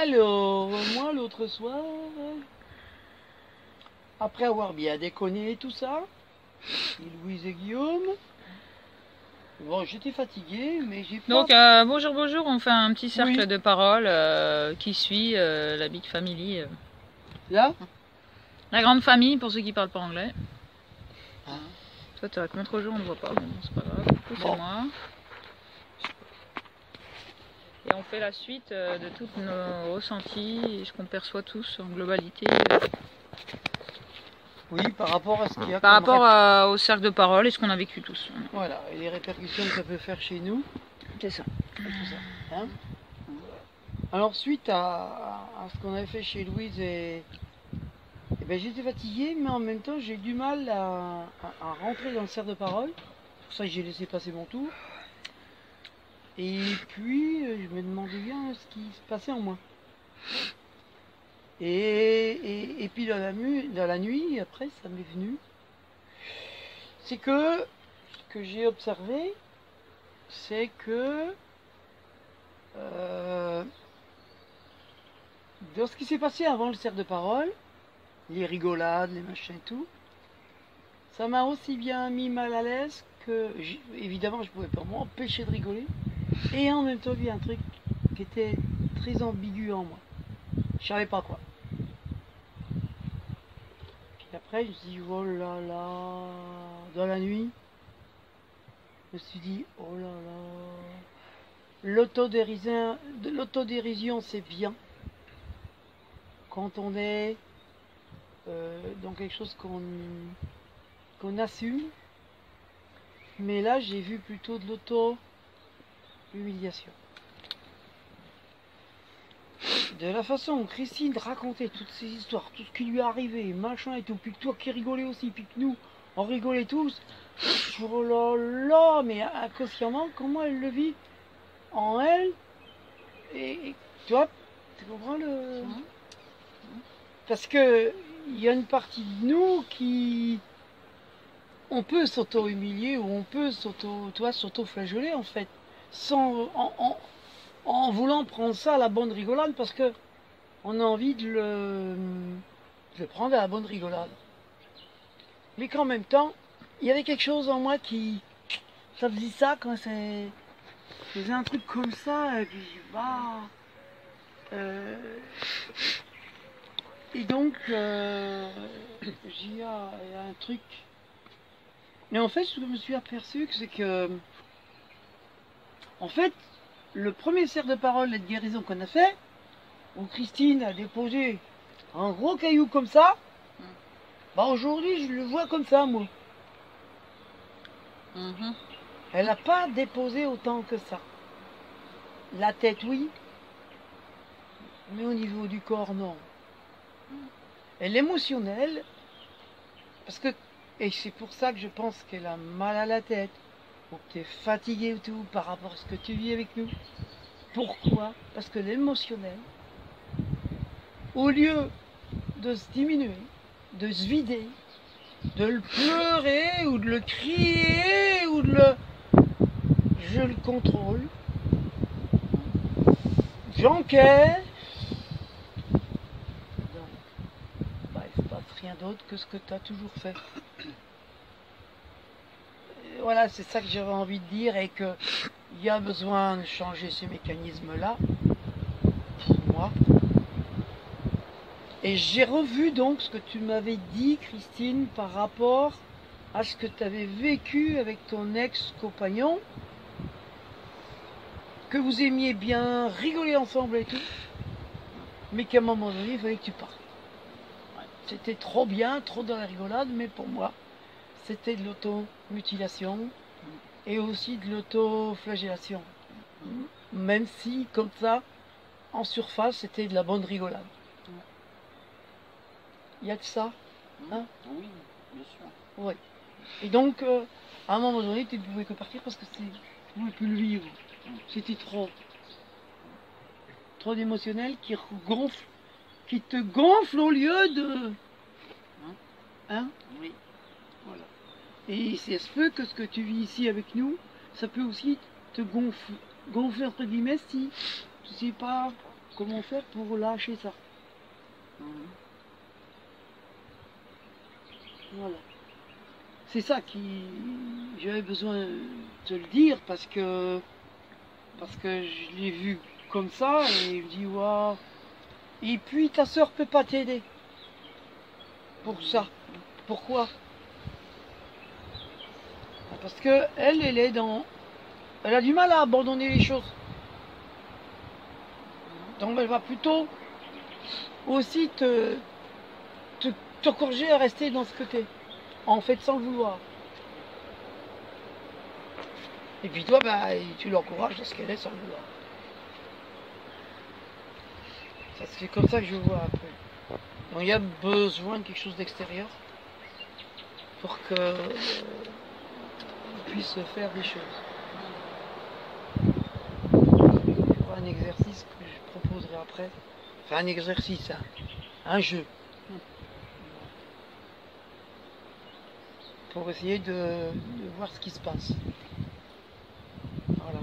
Alors, moi, l'autre soir, après avoir bien déconné et tout ça, et Louise et Guillaume, bon, j'étais fatigué, mais j'ai pas... Donc, bonjour, on fait un petit cercle Oui. de parole qui suit la Big Family. Là, La grande famille, pour ceux qui parlent pas anglais. Ah. Toi, tu as contre-jour, on ne voit pas, mais bon, c'est pas grave. Du coup, c'est Bon. moi. Et on fait la suite de tous nos ressentis et ce qu'on perçoit tous en globalité. Oui, par rapport à ce qu'il y a Par comme rapport au cercle de parole et ce qu'on a vécu tous. Voilà, et les répercussions que ça peut faire chez nous. C'est ça. Et tout ça. Hein. Alors, suite à ce qu'on avait fait chez Louise, et ben, j'étais fatigué, mais en même temps, j'ai eu du mal à rentrer dans le cercle de parole. C'est pour ça que j'ai laissé passer mon tour. Et puis, je me demandais bien ce qui se passait en moi. Et puis, dans la nuit, après, ça m'est venu. C'est que ce que j'ai observé, c'est que dans ce qui s'est passé avant le cercle de parole, les rigolades, les machins et tout, ça m'a aussi bien mis mal à l'aise que, évidemment, je pouvais pas m'empêcher de rigoler. Et en même temps, il y a un truc qui était très ambigu en moi. Je savais pas quoi. Puis après, je me suis dit, oh là là, dans la nuit, je me suis dit, oh là là, l'autodérision, c'est bien. Quand on est dans quelque chose qu'on assume. Mais là, j'ai vu plutôt de l'auto-humiliation. De la façon dont Christine racontait toutes ces histoires, tout ce qui lui est arrivé, machin et tout, puis que toi qui rigolais aussi, puis que nous, on rigolait tous. Oh là là, mais inconsciemment, comment elle le vit en elle. Et toi, tu comprends le... Parce que il y a une partie de nous qui... On peut s'auto-humilier ou on peut s'auto-flageller en fait, sans, en voulant prendre ça à la bonne rigolade parce que on a envie de le prendre à la bonne rigolade. Mais qu'en même temps, il y avait quelque chose en moi qui... Ça faisait ça quand c'est... Je faisais un truc comme ça et puis bah... et donc, il y a un truc... Mais en fait, ce que je me suis aperçu, c'est que... En fait, le premier cercle de parole et de guérison qu'on a fait, où Christine a déposé un gros caillou comme ça, bah aujourd'hui je le vois comme ça moi. Elle n'a pas déposé autant que ça. La tête oui, mais au niveau du corps non. Et l'émotionnel, parce que, et c'est pour ça que je pense qu'elle a mal à la tête, ou que tu es fatigué ou tout par rapport à ce que tu vis avec nous. Pourquoi? Parce que l'émotionnel, au lieu de se diminuer, de se vider, de le pleurer ou de le crier ou de le... Je le contrôle, j'encaisse. Donc, bah, il ne se passe rien d'autre que ce que tu as toujours fait. Et voilà, c'est ça que j'avais envie de dire et qu'il y a besoin de changer ces mécanismes-là, pour moi. Et j'ai revu donc ce que tu m'avais dit, Christine, par rapport à ce que tu avais vécu avec ton ex-compagnon, que vous aimiez bien rigoler ensemble et tout, mais qu'à un moment donné, il fallait que tu partes. C'était trop bien, trop dans la rigolade, mais pour moi, c'était de l'auto-mutilation et aussi de l'auto-flagellation. Même si, comme ça, en surface, c'était de la bonne rigolade. Il y a que ça, hein? Oui, bien sûr. Oui. Et donc, à un moment donné, tu ne pouvais que partir parce que tu ne pouvais plus le vivre. C'était trop. Trop d'émotionnel qui gonfle, qui te gonfle au lieu de... Hein? Oui. Voilà. Et c'est se peut que ce que tu vis ici avec nous, ça peut aussi te gonfler entre guillemets si tu sais pas comment faire pour lâcher ça. Voilà. C'est ça qui... J'avais besoin de te le dire parce que je l'ai vu comme ça et je me dis waouh. Et puis ta soeur peut pas t'aider pour ça. Pourquoi? Parce que elle est dans... Elle a du mal à abandonner les choses. Donc elle va plutôt aussi t'encourager à rester dans ce que t'es. En fait sans le vouloir. Et puis toi, bah, tu l'encourages dans ce qu'elle est sans le vouloir. C'est comme ça que je vois un peu. Donc il y a besoin de quelque chose d'extérieur pour que on puisse faire des choses. Il y aura un exercice que je proposerai après. Enfin un exercice, un jeu. Pour essayer de voir ce qui se passe. Voilà.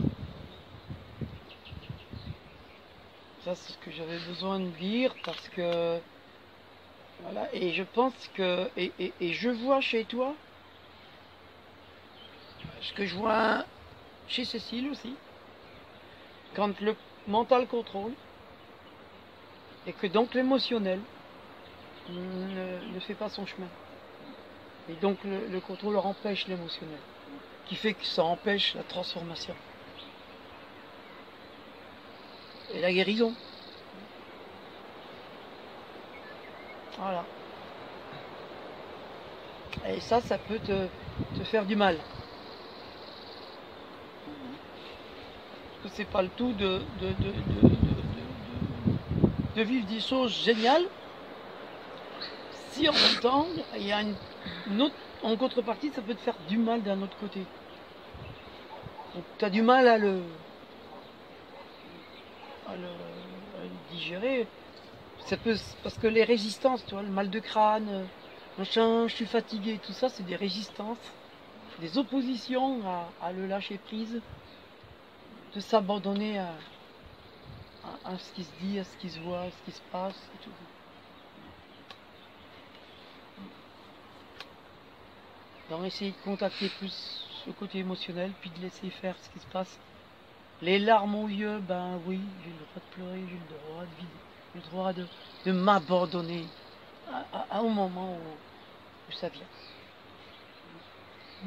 Ça c'est ce que j'avais besoin de dire parce que voilà, et je pense que et je vois chez toi ce que je vois chez Cécile aussi, quand le mental contrôle et que donc l'émotionnel ne fait pas son chemin. Et donc le contrôle empêche l'émotionnel, qui fait que ça empêche la transformation. Et la guérison. Voilà. Et ça peut te faire du mal. Parce que c'est pas le tout de vivre des choses géniales si en même temps il y a une autre, en contrepartie, ça peut te faire du mal d'un autre côté. Donc tu as du mal à le digérer. Ça peut, parce que les résistances, tu vois, le mal de crâne, machin, je suis fatigué, tout ça, c'est des résistances, des oppositions à le lâcher prise, de s'abandonner à ce qui se dit, à ce qui se voit, à ce qui se passe et tout. Donc essayer de contacter plus le côté émotionnel, puis de laisser faire ce qui se passe. Les larmes aux yeux, ben oui, j'ai le droit de pleurer, j'ai le droit de vider, j'ai le droit de m'abandonner à un moment où ça vient.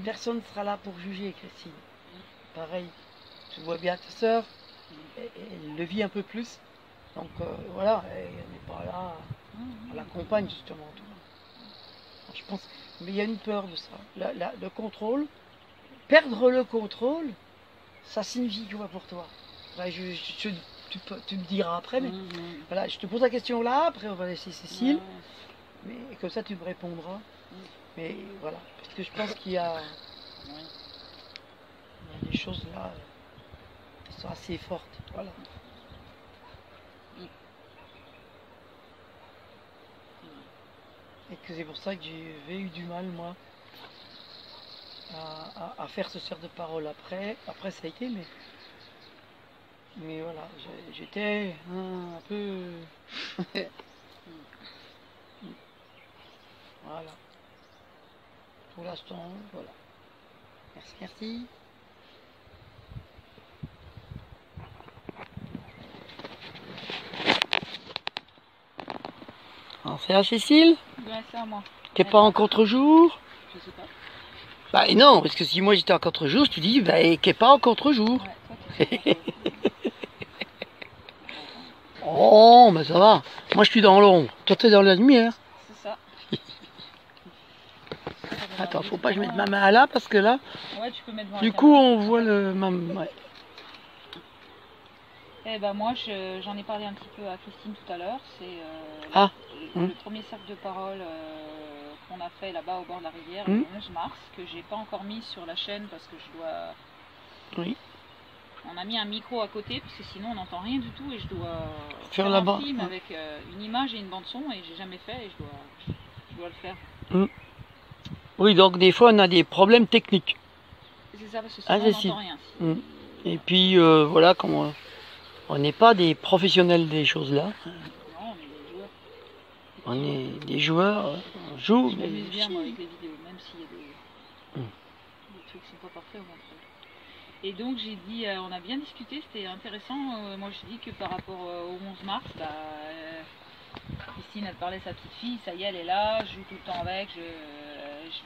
Personne ne sera là pour juger, Christine. Pareil, tu vois bien ta sœur, elle le vit un peu plus. Donc voilà, elle n'est pas là, elle l'accompagne justement. Je pense, mais il y a une peur de ça. Le contrôle, perdre le contrôle, ça signifie quoi pour toi? Là, tu me diras après, mais voilà, je te pose la question là, après on va laisser Cécile, mais comme ça tu me répondras. Mais voilà, parce que je pense qu'il y a des choses là qui sont assez fortes. Voilà. Et que c'est pour ça que j'ai eu du mal, moi, à faire ce genre de parole après. Après, ça a été, mais voilà, j'étais un peu... Voilà. Pour l'instant, voilà. Merci, merci. Alors, c'est à Cécile? Ouais, c'est à moi. T'es pas en contre-jour? Je sais pas. Bah non, parce que si moi j'étais en contre-jour, je te dis, bah, qu'est pas en contre-jour. Ouais, Oh, bah ça va. Moi je suis dans l'ombre. Toi t'es dans la lumière. c'est ça. Attends, faut pas que je mette ma main là, parce que là, Ouais, tu peux mettre devant du la coup caméra. on voit le... Ouais. Eh ben moi, j'en ai parlé un petit peu à Christine tout à l'heure. C'est le premier cercle de parole qu'on a fait là-bas au bord de la rivière le 11 mars, que j'ai pas encore mis sur la chaîne parce que je dois... Oui. On a mis un micro à côté parce que sinon on n'entend rien du tout et je dois Faire un là-bas. film avec une image et une bande son et j'ai jamais fait et je dois le faire. Oui, donc des fois on a des problèmes techniques. C'est ça, parce que sinon on n'entend rien. Et puis voilà comment... On n'est pas des professionnels des choses là. Non, on est des joueurs. On est des joueurs, on joue. Je m'amuse bien moi, avec les vidéos, même s'il y a des trucs qui sont pas parfaits au contraire. Et donc j'ai dit, on a bien discuté, c'était intéressant. Moi je dis que par rapport au 11 mars, Christine elle parlait de sa petite fille, ça y est elle est là, je joue tout le temps avec,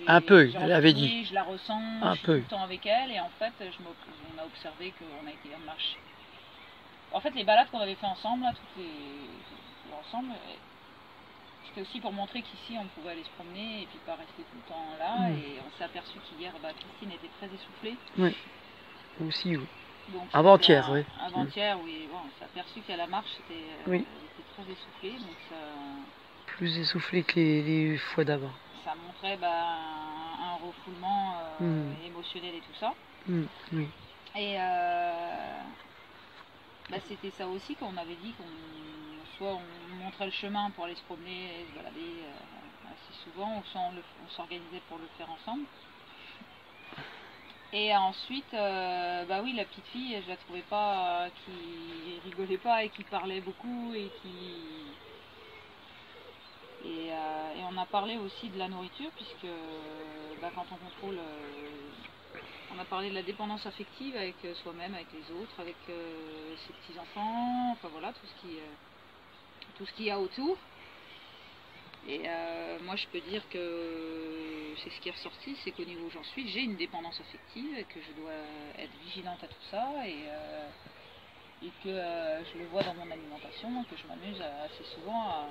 un peu, elle avait dit. Je la ressens, je suis tout le temps avec elle et en fait on a observé qu'on a été en marche. En fait les balades qu'on avait fait ensemble, là, ensemble, c'était aussi pour montrer qu'ici on pouvait aller se promener et puis pas rester tout le temps là. Et on s'est aperçu qu'hier Christine était très essoufflée. Oui, aussi oui. Avant-hier, oui. Avant-hier, oui. Bon, on s'est aperçu qu'à la marche, elle était très essoufflée. Donc ça... Plus essoufflée que les fois d'avant. Ça montrait un refoulement émotionnel et tout ça. Oui. Et c'était ça aussi qu'on avait dit soit on montrait le chemin pour aller se promener et se balader assez souvent, ou soit on s'organisait pour le faire ensemble. Et ensuite, oui, la petite fille, je la trouvais pas, qui rigolait pas et qui parlait beaucoup et on a parlé aussi de la nourriture puisque quand on contrôle, on a parlé de la dépendance affective avec soi-même, avec les autres, avec ses petits enfants, enfin voilà tout ce qu'il y a autour. Et moi je peux dire que c'est ce qui est ressorti, c'est qu'au niveau où j'en suis, j'ai une dépendance affective et que je dois être vigilante à tout ça et que je le vois dans mon alimentation, que je m'amuse assez souvent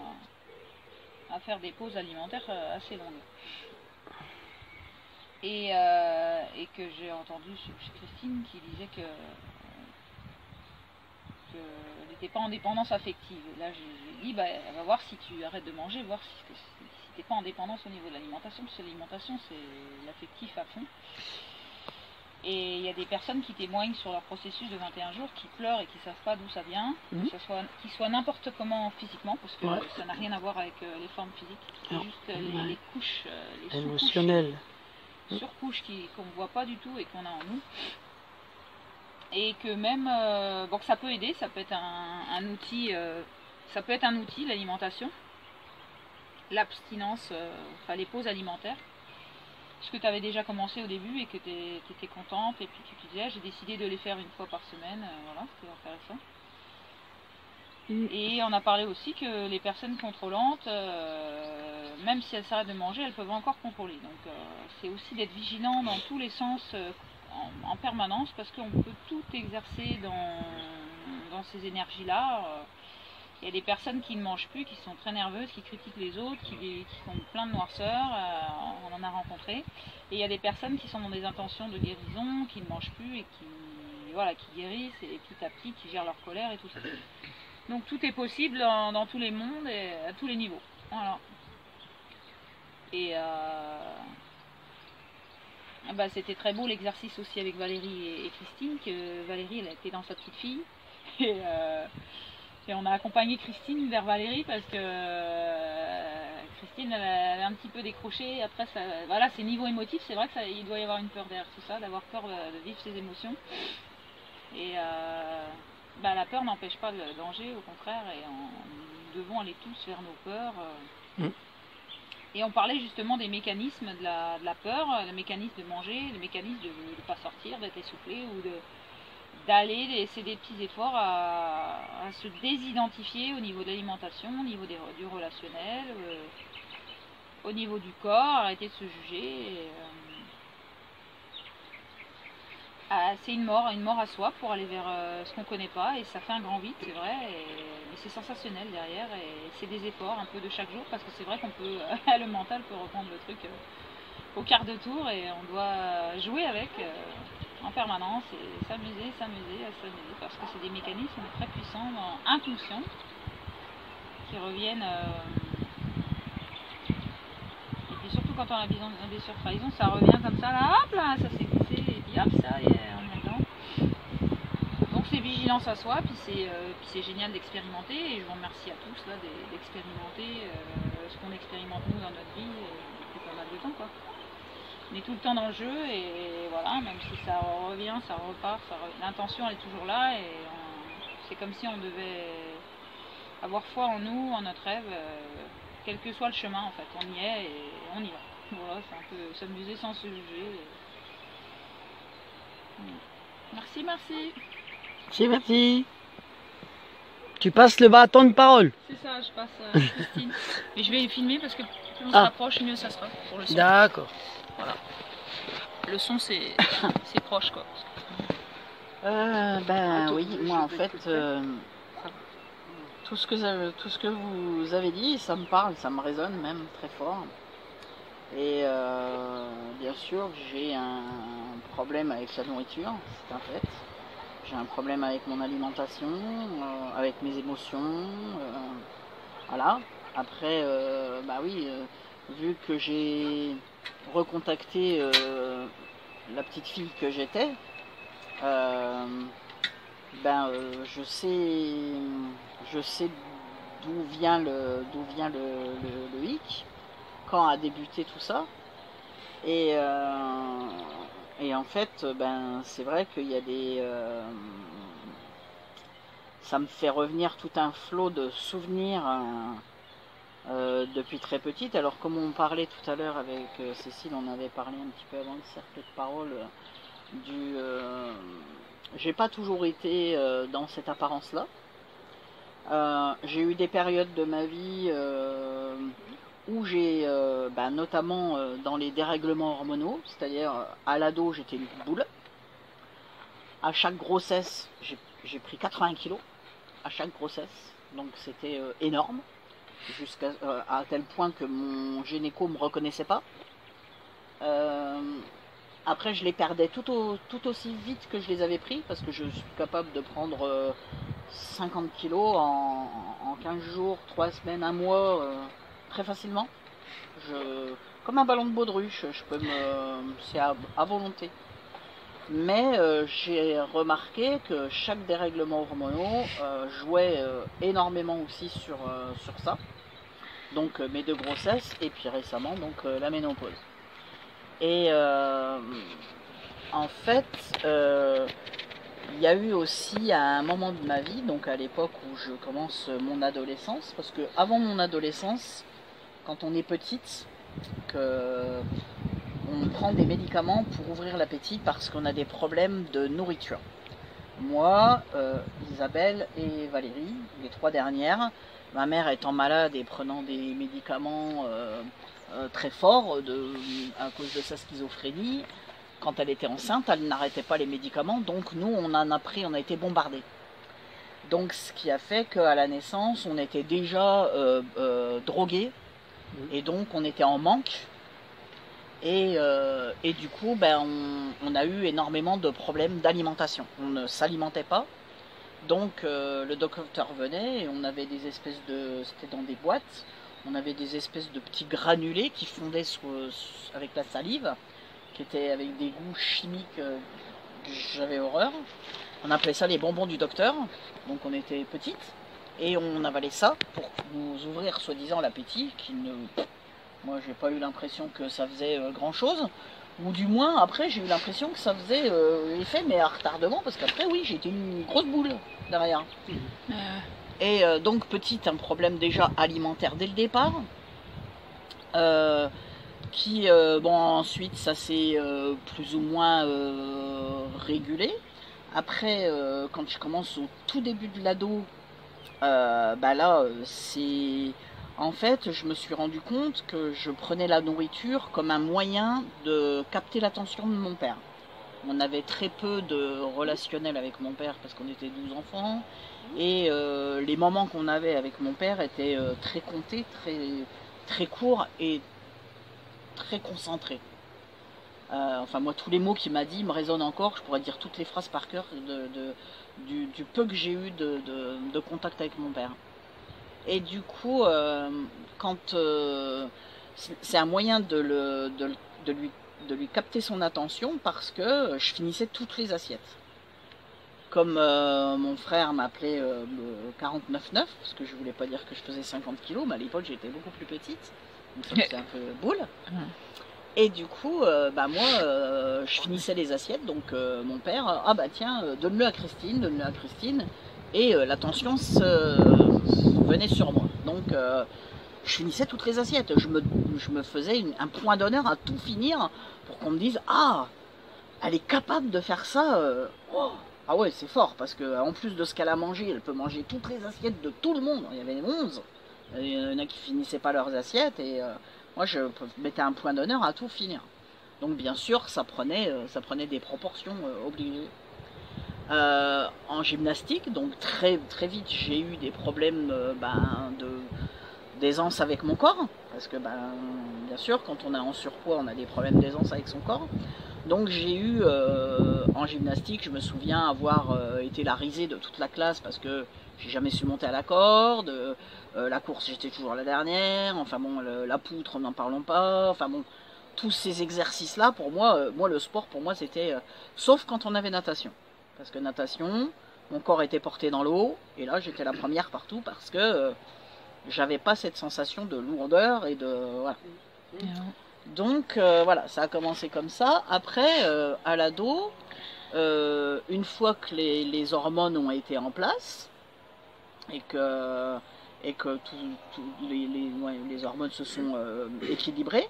à faire des pauses alimentaires assez longues. Et que j'ai entendu chez Christine qui disait qu'elle n'était pas en dépendance affective. Et là j'ai dit, elle va voir si tu arrêtes de manger, voir si t'es pas en dépendance au niveau de l'alimentation, parce que l'alimentation c'est l'affectif à fond. Et il y a des personnes qui témoignent sur leur processus de 21 jours, qui pleurent et qui ne savent pas d'où ça vient, qui soit n'importe comment physiquement, parce que ça n'a rien à voir avec les formes physiques, c'est juste les couches, les émotionnelles, surcouches qu'on ne voit pas du tout et qu'on a en nous. Et que même, que ça peut aider, ça peut être un outil, l'alimentation, l'abstinence, les pauses alimentaires. Ce que tu avais déjà commencé au début et que tu étais contente et puis tu disais j'ai décidé de les faire une fois par semaine, voilà, c'était intéressant. Et on a parlé aussi que les personnes contrôlantes, même si elles s'arrêtent de manger, elles peuvent encore contrôler. Donc c'est aussi d'être vigilant dans tous les sens en permanence parce qu'on peut tout exercer dans ces énergies-là. Il y a des personnes qui ne mangent plus, qui sont très nerveuses, qui critiquent les autres, qui font plein de noirceur, on en a rencontré. Et il y a des personnes qui sont dans des intentions de guérison, qui ne mangent plus et qui guérissent et petit à petit qui gèrent leur colère et tout ça. Donc tout est possible dans tous les mondes et à tous les niveaux. Voilà. Et c'était très beau l'exercice aussi avec Valérie et Christine, que Valérie elle était dans sa petite fille. Et on a accompagné Christine vers Valérie parce que Christine elle a un petit peu décroché. Après, c'est niveau émotif, c'est vrai qu'il doit y avoir une peur derrière tout ça, d'avoir peur de vivre ses émotions. Et la peur n'empêche pas le danger, au contraire, et nous devons aller tous vers nos peurs. Et on parlait justement des mécanismes de la peur, le mécanisme de manger, le mécanisme de ne pas sortir, d'être essoufflé ou d'aller laisser des petits efforts à se désidentifier au niveau de l'alimentation, au niveau du relationnel, au niveau du corps, arrêter de se juger. C'est une mort à soi pour aller vers ce qu'on ne connaît pas et ça fait un grand vide, c'est vrai, mais c'est sensationnel derrière et c'est des efforts un peu de chaque jour parce que c'est vrai qu'on peut, le mental peut reprendre le truc au quart de tour et on doit jouer avec en permanence et s'amuser parce que c'est des mécanismes très puissants, inconscients, qui reviennent et puis surtout quand on a des surtrahisons, ça revient comme ça, là, hop là, ça s'est glissé et puis hop, ça y est, on est dedans. Donc c'est vigilance à soi, puis c'est génial d'expérimenter et je vous remercie à tous là d'expérimenter ce qu'on expérimente nous dans notre vie depuis pas mal de temps quoi. On est tout le temps dans le jeu et voilà, même si ça revient, ça repart, l'intention elle est toujours là et c'est comme si on devait avoir foi en nous, en notre rêve, quel que soit le chemin en fait, on y est et on y va. Voilà, c'est un peu s'amuser sans se juger. Merci, merci. C'est merci. Tu passes le bâton de parole. C'est ça, je passe à Christine. Mais je vais filmer parce que plus on se rapproche, mieux ça sera pour le son. D'accord. Voilà. Le son, c'est proche, quoi. Ben oui, moi en fait, tout ce que vous avez dit, ça me parle, ça me résonne même très fort. Et bien sûr, j'ai un problème avec la nourriture, c'est un fait. J'ai un problème avec mon alimentation, avec mes émotions, voilà. Après, bah oui, vu que j'ai recontacté la petite fille que j'étais, je sais d'où vient le hic, quand a débuté tout ça. Et en fait, c'est vrai qu'il y a des... ça me fait revenir tout un flot de souvenirs depuis très petite. Alors comme on parlait tout à l'heure avec Cécile, on avait parlé un petit peu avant le cercle de parole j'ai pas toujours été dans cette apparence-là. J'ai eu des périodes de ma vie où j'ai, notamment dans les dérèglements hormonaux, c'est-à-dire à l'ado j'étais une boule. À chaque grossesse, j'ai pris 80 kilos à chaque grossesse, donc c'était énorme, jusqu'à à tel point que mon gynéco me reconnaissait pas. Après je les perdais tout aussi vite que je les avais pris, parce que je suis capable de prendre 50 kilos en 15 jours, 3 semaines, 1 mois, très facilement. Comme un ballon de baudruche, c'est à volonté. Mais j'ai remarqué que chaque dérèglement hormonal jouait énormément aussi sur ça. Donc mes 2 grossesses et puis récemment donc la ménopause. Et en fait, il y a eu aussi un moment de ma vie, donc à l'époque où je commence mon adolescence, parce que avant mon adolescence, quand on est petite, on prend des médicaments pour ouvrir l'appétit parce qu'on a des problèmes de nourriture. Moi, Isabelle et Valérie, les 3 dernières, ma mère étant malade et prenant des médicaments très forts à cause de sa schizophrénie, quand elle était enceinte, elle n'arrêtait pas les médicaments, donc nous on a été bombardés. Donc ce qui a fait qu'à la naissance, on était déjà drogués, et donc on était en manque. Et du coup, on a eu énormément de problèmes d'alimentation. On ne s'alimentait pas. Donc le docteur venait et on avait des espèces de... C'était dans des boîtes. On avait des espèces de petits granulés qui fondaient avec la salive, qui étaient avec des goûts chimiques. J'avais horreur. On appelait ça les bonbons du docteur. Donc on était petites. Et on avalait ça pour nous ouvrir soi-disant l'appétit, qui ne... Moi, j'ai pas eu l'impression que ça faisait grand chose, ou du moins après j'ai eu l'impression que ça faisait effet, mais à retardement, parce qu'après oui, j'étais une grosse boule derrière. Et donc petite, un problème déjà alimentaire dès le départ, ensuite ça s'est plus ou moins régulé. Après, quand je commence au tout début de l'ado, c'est... En fait, je me suis rendu compte que je prenais la nourriture comme un moyen de capter l'attention de mon père. On avait très peu de relationnel avec mon père parce qu'on était 12 enfants. Et les moments qu'on avait avec mon père étaient très comptés, très courts et très concentrés. Moi, tous les mots qu'il m'a dit me résonnent encore. Je pourrais dire toutes les phrases par cœur du peu que j'ai eu de contact avec mon père. Et du coup, c'est un moyen de lui capter son attention, parce que je finissais toutes les assiettes. Comme mon frère m'appelait 49,9, parce que je voulais pas dire que je faisais 50 kilos, mais à l'époque j'étais beaucoup plus petite, donc ça me faisait un peu boule. Et du coup, je finissais les assiettes, donc mon père, tiens, donne-le à Christine, donne-le à Christine. et la tension venait sur moi. Donc je finissais toutes les assiettes. Je me faisais un point d'honneur à tout finir pour qu'on me dise « Ah, elle est capable de faire ça oh. !» Ah ouais, c'est fort, parce qu'en plus de ce qu'elle a mangé, elle peut manger toutes les assiettes de tout le monde. Il y avait 11. Il y en a qui finissaient pas leurs assiettes, et moi je mettais un point d'honneur à tout finir. Donc bien sûr, ça prenait des proportions obligées. En gymnastique, donc très vite, j'ai eu des problèmes d'aisance avec mon corps, parce que bien sûr, quand on est en surpoids, on a des problèmes d'aisance avec son corps. Donc j'ai eu, en gymnastique, je me souviens avoir été la risée de toute la classe, parce que j'ai jamais su monter à la corde, la course j'étais toujours la dernière, enfin bon, la poutre n'en parlons pas, enfin bon, tous ces exercices-là, pour moi, le sport pour moi c'était, sauf quand on avait natation, parce que natation, mon corps était porté dans l'eau, et là j'étais la première partout, parce que j'avais pas cette sensation de lourdeur et de... voilà. Donc voilà, ça a commencé comme ça. Après, à l'ado, une fois que les hormones ont été en place et que les hormones se sont équilibrées,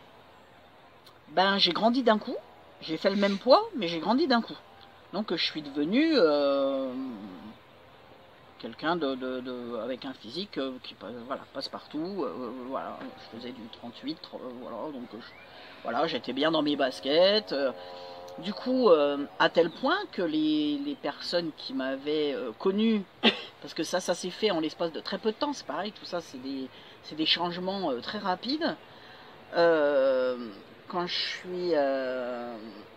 ben j'ai grandi d'un coup. J'ai fait le même poids, mais j'ai grandi d'un coup. Donc je suis devenue quelqu'un avec un physique qui voilà, passe partout. Voilà, je faisais du 38, voilà, donc voilà, j'étais bien dans mes baskets. Du coup, à tel point que les personnes qui m'avaient connu, parce que ça s'est fait en l'espace de très peu de temps, c'est pareil, tout ça c'est des changements très rapides. Quand je suis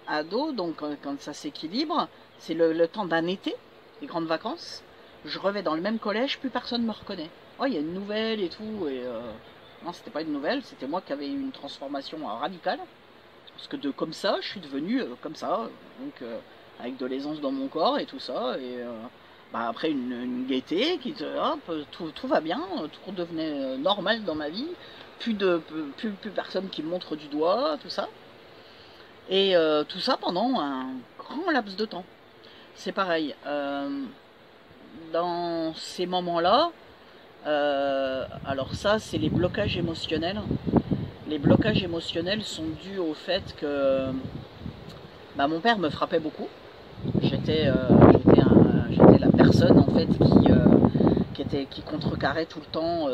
ado, donc quand ça s'équilibre, c'est le temps d'un été, les grandes vacances. Je revais dans le même collège, plus personne ne me reconnaît. Oh, il y a une nouvelle et tout, et non, c'était pas une nouvelle, c'était moi qui avais eu une transformation radicale. Parce que comme ça, je suis devenue comme ça, donc avec de l'aisance dans mon corps et tout ça, et après une gaieté, hop, tout va bien, tout redevenait normal dans ma vie, plus personne qui me montre du doigt, tout ça. Et tout ça pendant un grand laps de temps. C'est pareil, dans ces moments-là, alors ça, c'est les blocages émotionnels. Les blocages émotionnels sont dus au fait que mon père me frappait beaucoup. J'étais la personne en fait qui contrecarrait tout le temps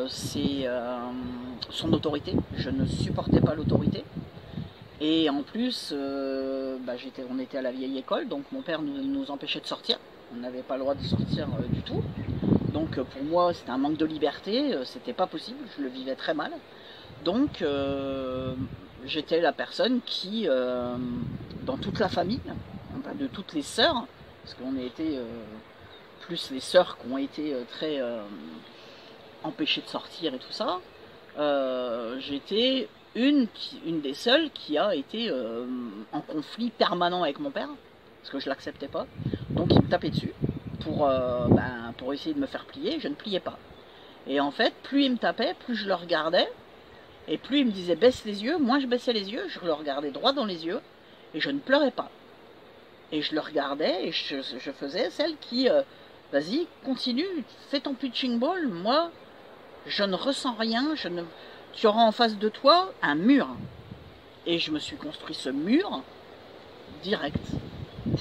son autorité. Je ne supportais pas l'autorité. Et en plus, on était à la vieille école, donc mon père nous empêchait de sortir. On n'avait pas le droit de sortir du tout. Donc pour moi, c'était un manque de liberté, c'était pas possible, je le vivais très mal. Donc j'étais la personne qui, dans toute la famille, de toutes les sœurs, parce qu'on a été plus les sœurs qui ont été très empêchées de sortir et tout ça, j'étais une des seules qui a été en conflit permanent avec mon père, parce que je l'acceptais pas. Donc il me tapait dessus pour essayer de me faire plier, je ne pliais pas. Et en fait, plus il me tapait, plus je le regardais, et plus il me disait baisse les yeux, moins je baissais les yeux, je le regardais droit dans les yeux, et je ne pleurais pas. Et je le regardais, et je faisais celle qui, vas-y, continue, fais ton pitching ball, moi, je ne ressens rien, tu auras en face de toi un mur. Et je me suis construit ce mur direct,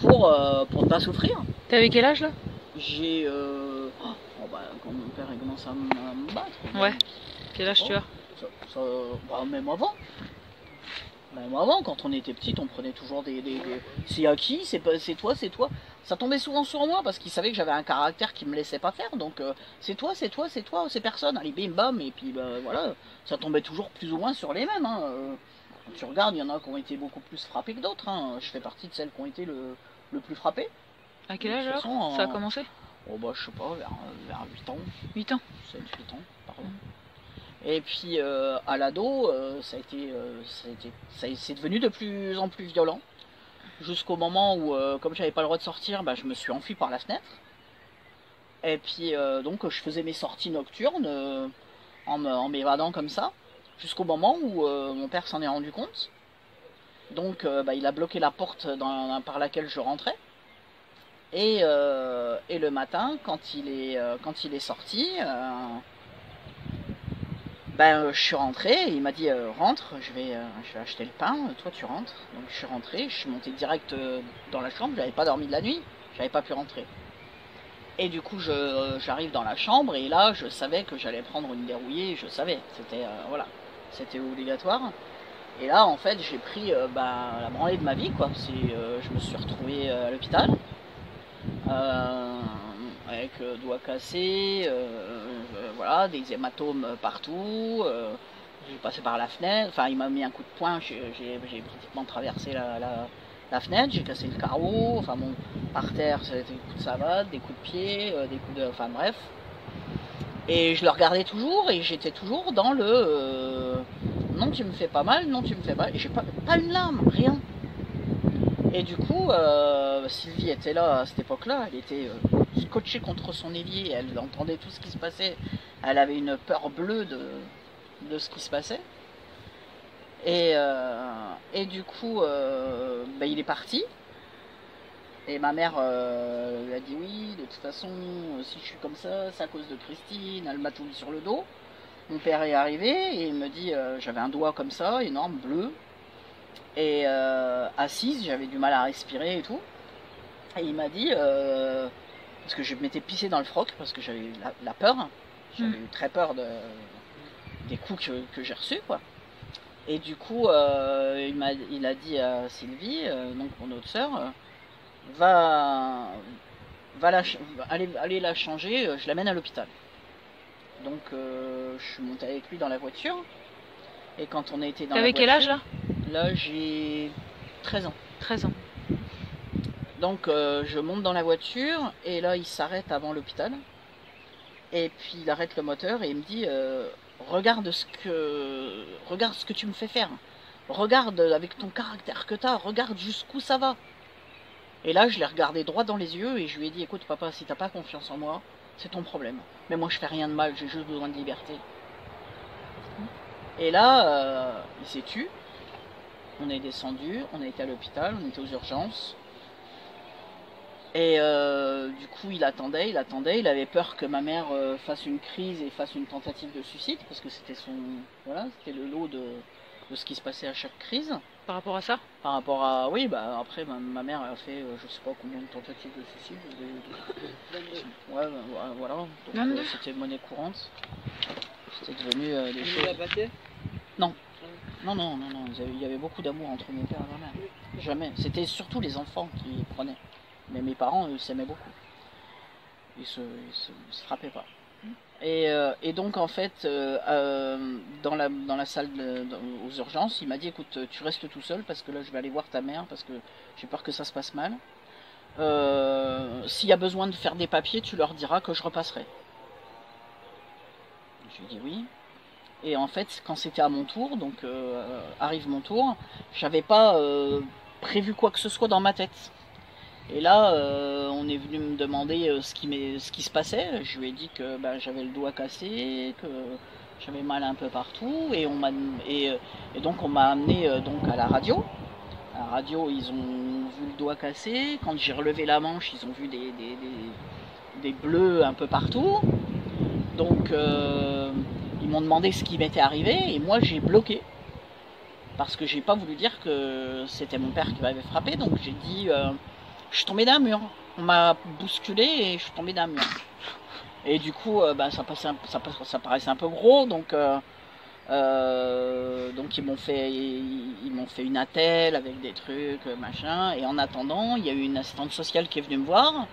pour ne pas souffrir. T'avais quel âge là? J'ai... quand mon père il commence à me battre. Ouais. Quel âge tu as? Même avant. Même avant, quand on était petite, on prenait toujours c'est à qui? C'est toi, c'est toi. Ça tombait souvent sur moi parce qu'ils savaient que j'avais un caractère qui me laissait pas faire. Donc c'est toi, c'est toi, c'est toi, c'est personne. Allez, bim bam. Et puis voilà, ça tombait toujours plus ou moins sur les mêmes. Hein. Quand tu regardes, il y en a qui ont été beaucoup plus frappés que d'autres. Hein. Je fais partie de celles qui ont été le plus frappées. À quel âge alors ça a commencé? Je sais pas, vers 8 ans. 8 ans 7-8 ans, pardon. Et puis à l'ado, c'est devenu de plus en plus violent. Jusqu'au moment où, comme j'avais pas le droit de sortir, je me suis enfui par la fenêtre. Et puis donc je faisais mes sorties nocturnes en m'évadant comme ça. Jusqu'au moment où mon père s'en est rendu compte. Donc il a bloqué la porte par laquelle je rentrais. Et le matin, quand il est sorti, je suis rentré, et il m'a dit rentre, je vais acheter le pain, toi tu rentres. Donc je suis rentré, je suis monté direct dans la chambre, j'avais pas dormi de la nuit, j'avais pas pu rentrer. Et du coup j'arrive dans la chambre, et là je savais que j'allais prendre une dérouillée, je savais, c'était voilà, c'était obligatoire. Et là en fait j'ai pris la branlée de ma vie, quoi. Je me suis retrouvé à l'hôpital. Avec doigts cassés, voilà, des hématomes partout. J'ai passé par la fenêtre, enfin il m'a mis un coup de poing, j'ai pratiquement traversé la fenêtre, j'ai cassé le carreau, enfin bon, par terre c'était des coups de savate, des coups de pied, des coups de... enfin bref. Et je le regardais toujours et j'étais toujours dans le non tu me fais pas mal, non tu me fais pas, et j'ai pas une larme, rien. Et du coup, Sylvie était là à cette époque-là, elle était scotchée contre son évier, elle entendait tout ce qui se passait, elle avait une peur bleue de ce qui se passait. Et du coup, il est parti. Et ma mère lui a dit oui, de toute façon, si je suis comme ça, c'est à cause de Christine, elle m'a tout mis sur le dos. Mon père est arrivé et il me dit, j'avais un doigt comme ça, énorme, bleu. Et assise, j'avais du mal à respirer et tout. Et il m'a dit, parce que je m'étais pissé dans le froc, parce que j'avais eu la peur. J'avais eu très peur des coups que j'ai reçus, quoi. Et du coup, il a dit à Sylvie, donc mon autre sœur, allez la changer, je l'amène à l'hôpital. Donc je suis montée avec lui dans la voiture. Et quand on a été dans la voiture... T'avais quel âge là ? Là j'ai 13 ans. 13 ans. Donc je monte dans la voiture et là il s'arrête avant l'hôpital. Et puis il arrête le moteur et il me dit regarde ce que tu me fais faire. Regarde avec ton caractère que t'as, regarde jusqu'où ça va. Et là je l'ai regardé droit dans les yeux et je lui ai dit écoute papa, si t'as pas confiance en moi, c'est ton problème. Mais moi je fais rien de mal, j'ai juste besoin de liberté. Et là il s'est tu. On est descendu, on a été à l'hôpital, on était aux urgences. Et du coup il attendait, il avait peur que ma mère fasse une crise et fasse une tentative de suicide, parce que c'était c'était le lot de ce qui se passait à chaque crise. Par rapport à ça ? Par rapport à, oui, après ma mère a fait je sais pas combien de tentatives de suicide. Ouais, voilà, donc c'était monnaie courante. C'était devenu des choses... Non. Non, il y avait beaucoup d'amour entre mon père et ma mère. Jamais. C'était surtout les enfants qui prenaient. Mais mes parents, eux, s'aimaient beaucoup. Ils se frappaient pas. Et donc, en fait, dans la salle aux urgences, il m'a dit, écoute, tu restes tout seul parce que là, je vais aller voir ta mère parce que j'ai peur que ça se passe mal. S'il y a besoin de faire des papiers, tu leur diras que je repasserai. Je lui ai dit oui. Et en fait, quand c'était à mon tour, donc arrive mon tour, j'avais pas prévu quoi que ce soit dans ma tête. Et là, on est venu me demander ce qui se passait. Je lui ai dit que j'avais le doigt cassé, que j'avais mal un peu partout, et donc on m'a amené donc à la radio. À la radio, ils ont vu le doigt cassé. Quand j'ai relevé la manche, ils ont vu des bleus un peu partout. Donc ils m'ont demandé ce qui m'était arrivé et moi j'ai bloqué parce que j'ai pas voulu dire que c'était mon père qui m'avait frappé, donc j'ai dit je suis tombé d'un mur, on m'a bousculé et je suis tombé d'un mur. Et du coup ça paraissait un peu gros, donc ils m'ont fait une attelle avec des trucs machin, et en attendant il y a eu une assistante sociale qui est venue me voir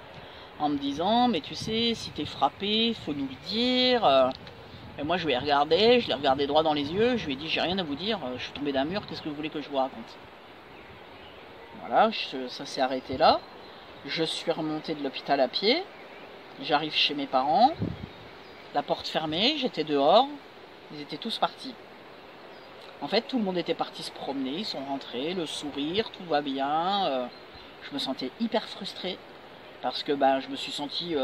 en me disant mais tu sais, si t'es frappé faut nous le dire. Et moi je l'ai regardé droit dans les yeux, je lui ai dit j'ai rien à vous dire, je suis tombé d'un mur, qu'est-ce que vous voulez que je vous raconte? Voilà, ça s'est arrêté là. Je suis remonté de l'hôpital à pied, j'arrive chez mes parents, la porte fermée, j'étais dehors, ils étaient tous partis. En fait tout le monde était parti se promener, ils sont rentrés, le sourire, tout va bien. Je me sentais hyper frustrée parce que je me suis senti...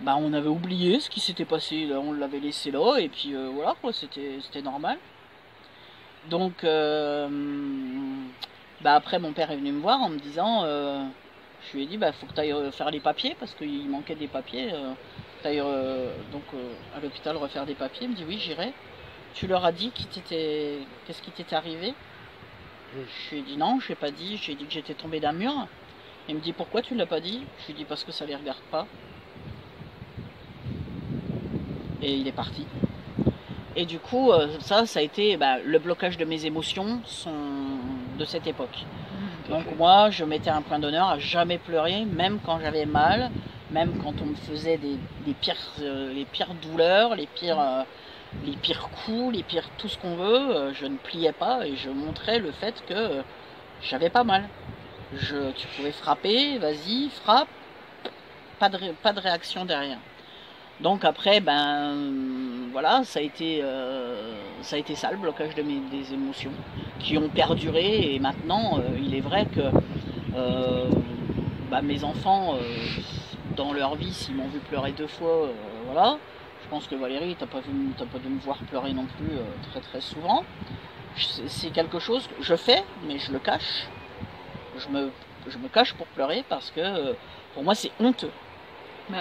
on avait oublié ce qui s'était passé, on l'avait laissé là, et puis voilà quoi, c'était normal. Donc après mon père est venu me voir en me disant Je lui ai dit, bah faut que tu ailles faire les papiers, parce qu'il manquait des papiers. Tu ailles à l'hôpital refaire des papiers. Il me dit, oui, j'irai. Tu leur as dit qu'est-ce qui t'était arrivé? Je lui ai dit, non, je lui ai pas dit. J'ai dit que j'étais tombée d'un mur. Il me dit, pourquoi tu l'as pas dit? Je lui ai dit, parce que ça les regarde pas. Et il est parti. Et du coup, ça a été le blocage de mes émotions de cette époque. Donc moi, je mettais un point d'honneur à jamais pleurer, même quand j'avais mal, même quand on me faisait les pires douleurs, les pires coups, tout ce qu'on veut, je ne pliais pas et je montrais le fait que j'avais pas mal. Tu pouvais frapper, vas-y, frappe, pas de réaction derrière. Donc après, voilà, ça a été ça le blocage des émotions qui ont perduré. Et maintenant, il est vrai que mes enfants, dans leur vie, s'ils m'ont vu pleurer 2 fois, voilà. Je pense que Valérie, t'as pas dû me voir pleurer non plus très très souvent. C'est quelque chose que je fais, mais je le cache. Je me cache pour pleurer parce que pour moi c'est honteux.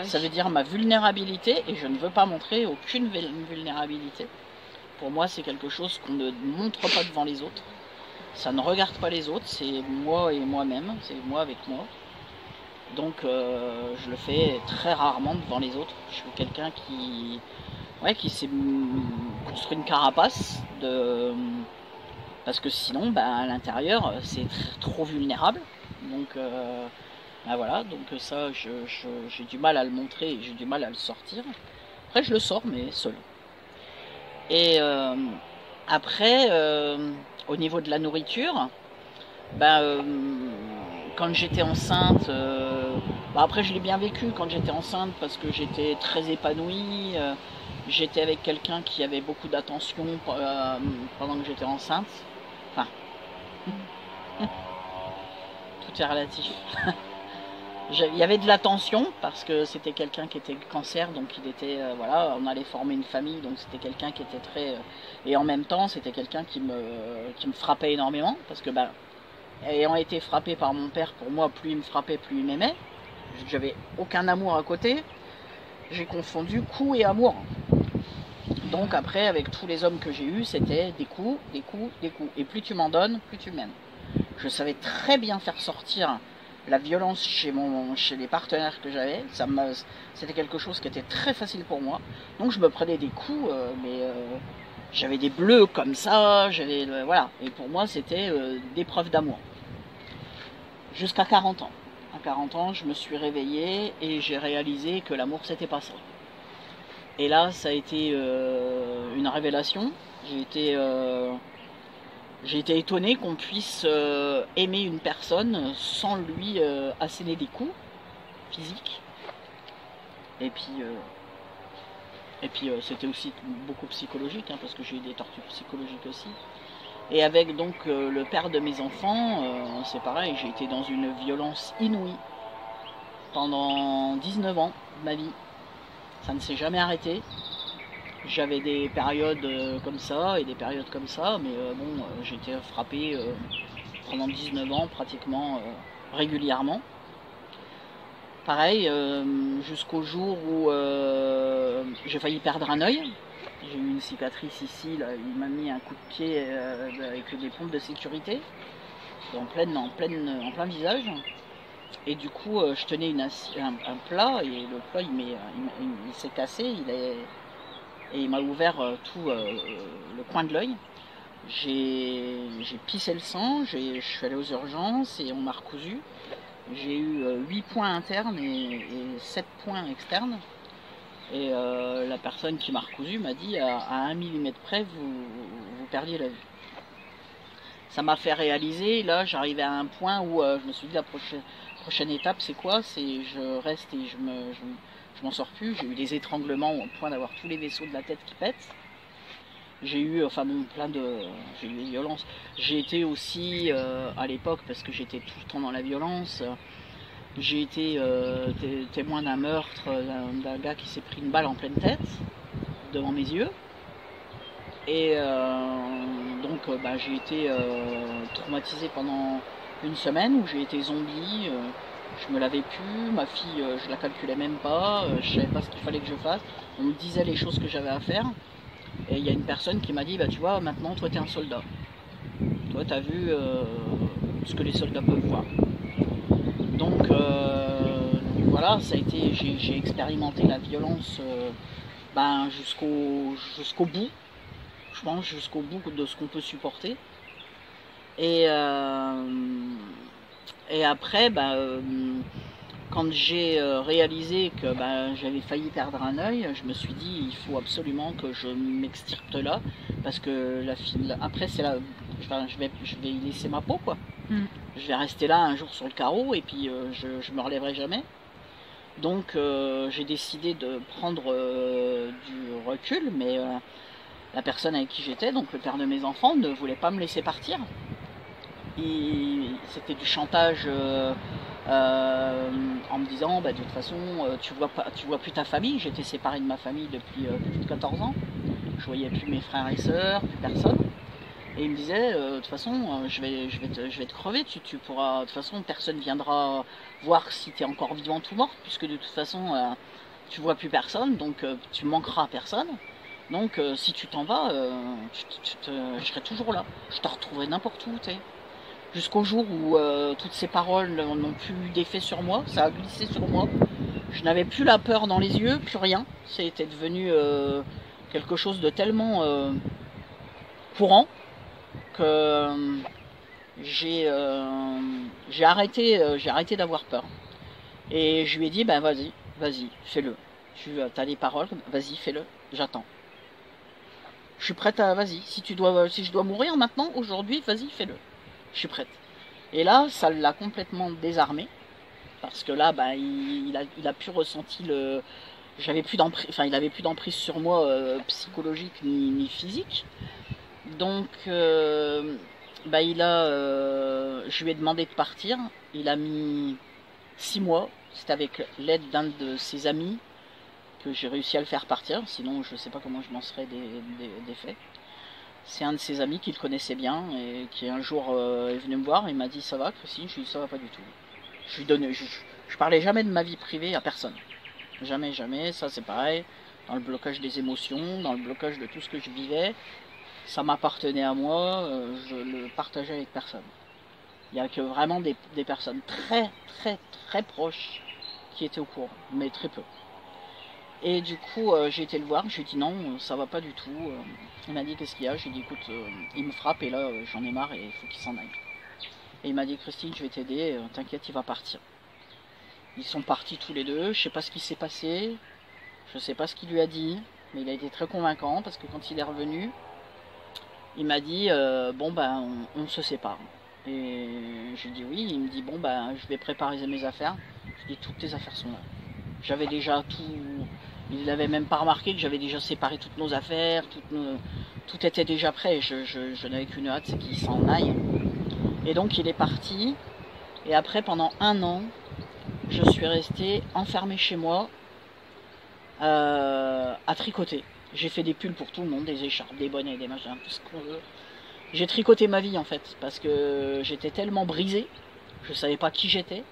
Ça veut dire ma vulnérabilité et je ne veux pas montrer aucune vulnérabilité. Pour moi, c'est quelque chose qu'on ne montre pas devant les autres. Ça ne regarde pas les autres, c'est moi et moi-même, c'est moi avec moi. Donc je le fais très rarement devant les autres. Je suis quelqu'un qui s'est construit une carapace parce que sinon, à l'intérieur, c'est trop vulnérable. Donc voilà, donc ça, j'ai du mal à le montrer, j'ai du mal à le sortir. Après, je le sors, mais seul. Et après, au niveau de la nourriture, quand j'étais enceinte, après je l'ai bien vécu quand j'étais enceinte parce que j'étais très épanouie. J'étais avec quelqu'un qui avait beaucoup d'attention pendant que j'étais enceinte. Enfin, tout est relatif. Il y avait de l'attention parce que c'était quelqu'un qui était cancer, donc il était voilà, on allait former une famille, donc c'était quelqu'un qui était très et en même temps c'était quelqu'un qui me frappait énormément parce que ayant été frappé par mon père, pour moi plus il me frappait plus il m'aimait. J'avais aucun amour à côté. J'ai confondu coup et amour. Donc après avec tous les hommes que j'ai eus, c'était des coups, des coups, des coups. Et plus tu m'en donnes, plus tu m'aimes. Je savais très bien faire sortir la violence chez les partenaires que j'avais, c'était quelque chose qui était très facile pour moi. Donc je me prenais des coups, j'avais des bleus comme ça, voilà. Et pour moi c'était des preuves d'amour. Jusqu'à 40 ans. À 40 ans, je me suis réveillée et j'ai réalisé que l'amour c'était pas ça. Et là, ça a été une révélation. J'ai été étonné qu'on puisse aimer une personne sans lui asséner des coups physiques. Et puis c'était aussi beaucoup psychologique, parce que j'ai eu des tortures psychologiques aussi. Et avec donc le père de mes enfants, c'est pareil, j'ai été dans une violence inouïe pendant 19 ans de ma vie. Ça ne s'est jamais arrêté. J'avais des périodes comme ça et des périodes comme ça, mais j'ai été frappé pendant 19 ans pratiquement régulièrement. Pareil, jusqu'au jour où j'ai failli perdre un œil. J'ai eu une cicatrice ici, là, il m'a mis un coup de pied avec des pompes de sécurité en plein visage. Et du coup, je tenais un plat et le plat il s'est cassé, et il m'a ouvert tout le coin de l'œil. J'ai pissé le sang, je suis allé aux urgences et on m'a recousu. J'ai eu 8 points internes et 7 points externes. Et la personne qui m'a recousu m'a dit à 1 mm près, vous perdiez la vue. Ça m'a fait réaliser, là j'arrivais à un point où je me suis dit la prochaine étape c'est quoi? C'est je reste et je m'en sors plus. J'ai eu des étranglements au point d'avoir tous les vaisseaux de la tête qui pètent. J'ai eu j'ai eu des violences. J'ai été aussi à l'époque, parce que j'étais tout le temps dans la violence, j'ai été témoin d'un meurtre d'un gars qui s'est pris une balle en pleine tête devant mes yeux. Et donc j'ai été traumatisé pendant une semaine où j'ai été zombie. Je me lavais plus, ma fille, je la calculais même pas, je savais pas ce qu'il fallait que je fasse. On me disait les choses que j'avais à faire. Et il y a une personne qui m'a dit, bah tu vois, maintenant toi t'es un soldat. Toi t'as vu ce que les soldats peuvent voir. Donc voilà, ça a été, j'ai expérimenté la violence jusqu'au bout. Je pense jusqu'au bout de ce qu'on peut supporter. Et après, quand j'ai réalisé que j'avais failli perdre un œil, je me suis dit il faut absolument que je m'extirpe de là, parce que après c'est là, je vais y laisser ma peau quoi. Je vais rester là un jour sur le carreau et puis je me relèverai jamais. Donc j'ai décidé de prendre du recul, mais la personne avec qui j'étais, donc le père de mes enfants, ne voulait pas me laisser partir. C'était du chantage en me disant de toute façon tu vois plus ta famille. J'étais séparé de ma famille depuis plus de 14 ans. Je voyais plus mes frères et sœurs, plus personne. Et il me disait de toute façon je vais te crever, tu pourras, de toute façon personne viendra voir si tu es encore vivante ou morte, puisque de toute façon tu vois plus personne, donc tu manqueras à personne. Donc si tu t'en vas, je serai toujours là, je te retrouverai n'importe où tu es. Jusqu'au jour où toutes ces paroles n'ont plus d'effet sur moi, ça a glissé sur moi. Je n'avais plus la peur dans les yeux, plus rien. C'était devenu quelque chose de tellement courant que j'ai arrêté d'avoir peur. Et je lui ai dit, vas-y, fais-le. Tu as des paroles, vas-y, fais-le, j'attends. Je suis prête à, vas-y, si je dois mourir maintenant, aujourd'hui, vas-y, fais-le. Je suis prête. Et là, ça l'a complètement désarmé, parce que là, il a pu ressentir il avait plus d'emprise sur moi, psychologique ni physique. Donc, je lui ai demandé de partir. Il a mis 6 mois. C'est avec l'aide d'un de ses amis que j'ai réussi à le faire partir. Sinon, je ne sais pas comment je m'en serais défait. C'est un de ses amis qui le connaissait bien et qui un jour est venu me voir et m'a dit ça va Christine, je lui ai dit ça va pas du tout. Je parlais jamais de ma vie privée à personne. Jamais, ça c'est pareil. Dans le blocage des émotions, dans le blocage de tout ce que je vivais, ça m'appartenait à moi, je le partageais avec personne. Il n'y a que vraiment des personnes très très très proches qui étaient au courant, mais très peu. Et du coup, j'ai été le voir, je lui ai dit non, ça va pas du tout. Il m'a dit qu'est-ce qu'il y a, j'ai dit écoute, il me frappe et là j'en ai marre et il faut qu'il s'en aille. Et il m'a dit Christine, je vais t'aider, t'inquiète, il va partir. Ils sont partis tous les deux, je sais pas ce qui s'est passé, je sais pas ce qu'il lui a dit, mais il a été très convaincant parce que quand il est revenu, il m'a dit on se sépare. Et j'ai dit oui, il me dit je vais préparer mes affaires. Je dis toutes tes affaires sont là. J'avais déjà tout, il n'avait même pas remarqué que j'avais déjà séparé toutes nos affaires, tout était déjà prêt. Je n'avais qu'une hâte, c'est qu'il s'en aille. Et donc il est parti. Et après pendant 1 an, je suis restée enfermée chez moi à tricoter. J'ai fait des pulls pour tout le monde, des écharpes, des bonnets, des machins, tout ce qu'on veut. J'ai tricoté ma vie en fait, parce que j'étais tellement brisée, je savais pas qui j'étais.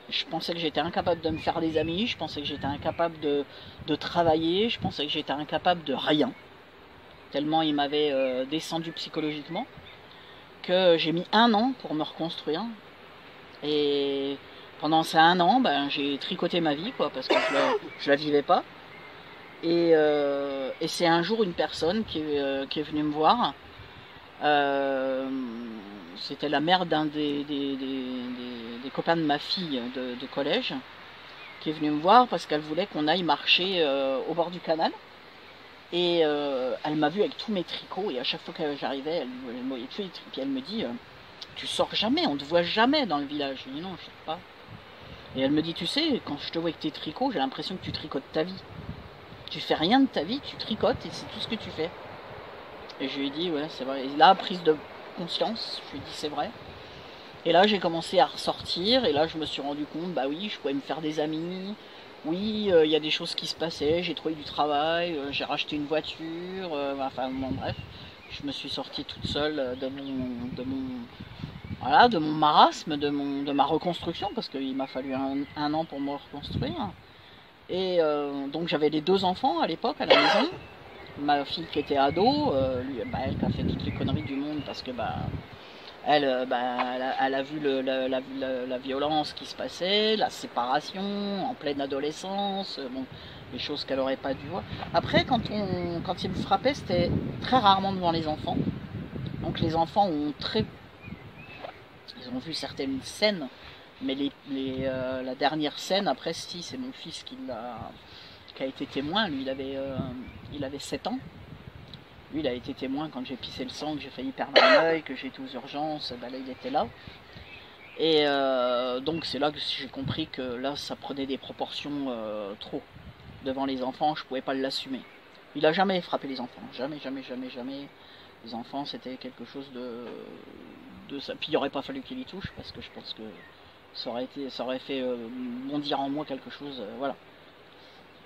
Je pensais que j'étais incapable de me faire des amis, je pensais que j'étais incapable de travailler, je pensais que j'étais incapable de rien. Tellement il m'avait descendu psychologiquement, que j'ai mis 1 an pour me reconstruire. Et pendant ces 1 an, j'ai tricoté ma vie, quoi, parce que je la vivais pas. Et c'est un jour une personne qui est venue me voir. C'était la mère d'un des copains de ma fille de collège, qui est venue me voir parce qu'elle voulait qu'on aille marcher au bord du canal. Et elle m'a vu avec tous mes tricots, et à chaque fois que j'arrivais, elle me voyait tous les tricots, puis elle me dit tu sors jamais, on te voit jamais dans le village. Je dis non, je sors pas. Et elle me dit tu sais, quand je te vois avec tes tricots, j'ai l'impression que tu tricotes ta vie. Tu fais rien de ta vie, tu tricotes et c'est tout ce que tu fais. Et je lui ai dit ouais c'est vrai. Et là, prise de conscience, je lui ai dit c'est vrai. Et là j'ai commencé à ressortir, et là je me suis rendu compte, oui, je pouvais me faire des amis, oui, il y a des choses qui se passaient, j'ai trouvé du travail, j'ai racheté une voiture, bref, je me suis sortie toute seule voilà, de mon marasme, de ma reconstruction, parce qu'il m'a fallu un an pour me reconstruire. Et donc j'avais les 2 enfants à l'époque à la maison. Ma fille qui était ado, elle qui a fait toutes les conneries du monde parce que elle a vu la violence qui se passait, la séparation en pleine adolescence, bon, des choses qu'elle n'aurait pas dû voir. Après, quand il me frappait, c'était très rarement devant les enfants. Donc les enfants ils ont vu certaines scènes, mais la dernière scène, après, si, c'est mon fils qui a été témoin. Lui, il avait 7 ans. Lui, il a été témoin quand j'ai pissé le sang, que j'ai failli perdre un œil, que j'ai été aux urgences. Là, il était là. Et donc, c'est là que j'ai compris que là, ça prenait des proportions trop. Devant les enfants, je pouvais pas l'assumer. Il a jamais frappé les enfants. Jamais, jamais, jamais, jamais. Les enfants, c'était quelque chose de ça. Puis, il n'aurait pas fallu qu'il y touche, parce que je pense que ça aurait fait bondir en moi quelque chose. Voilà.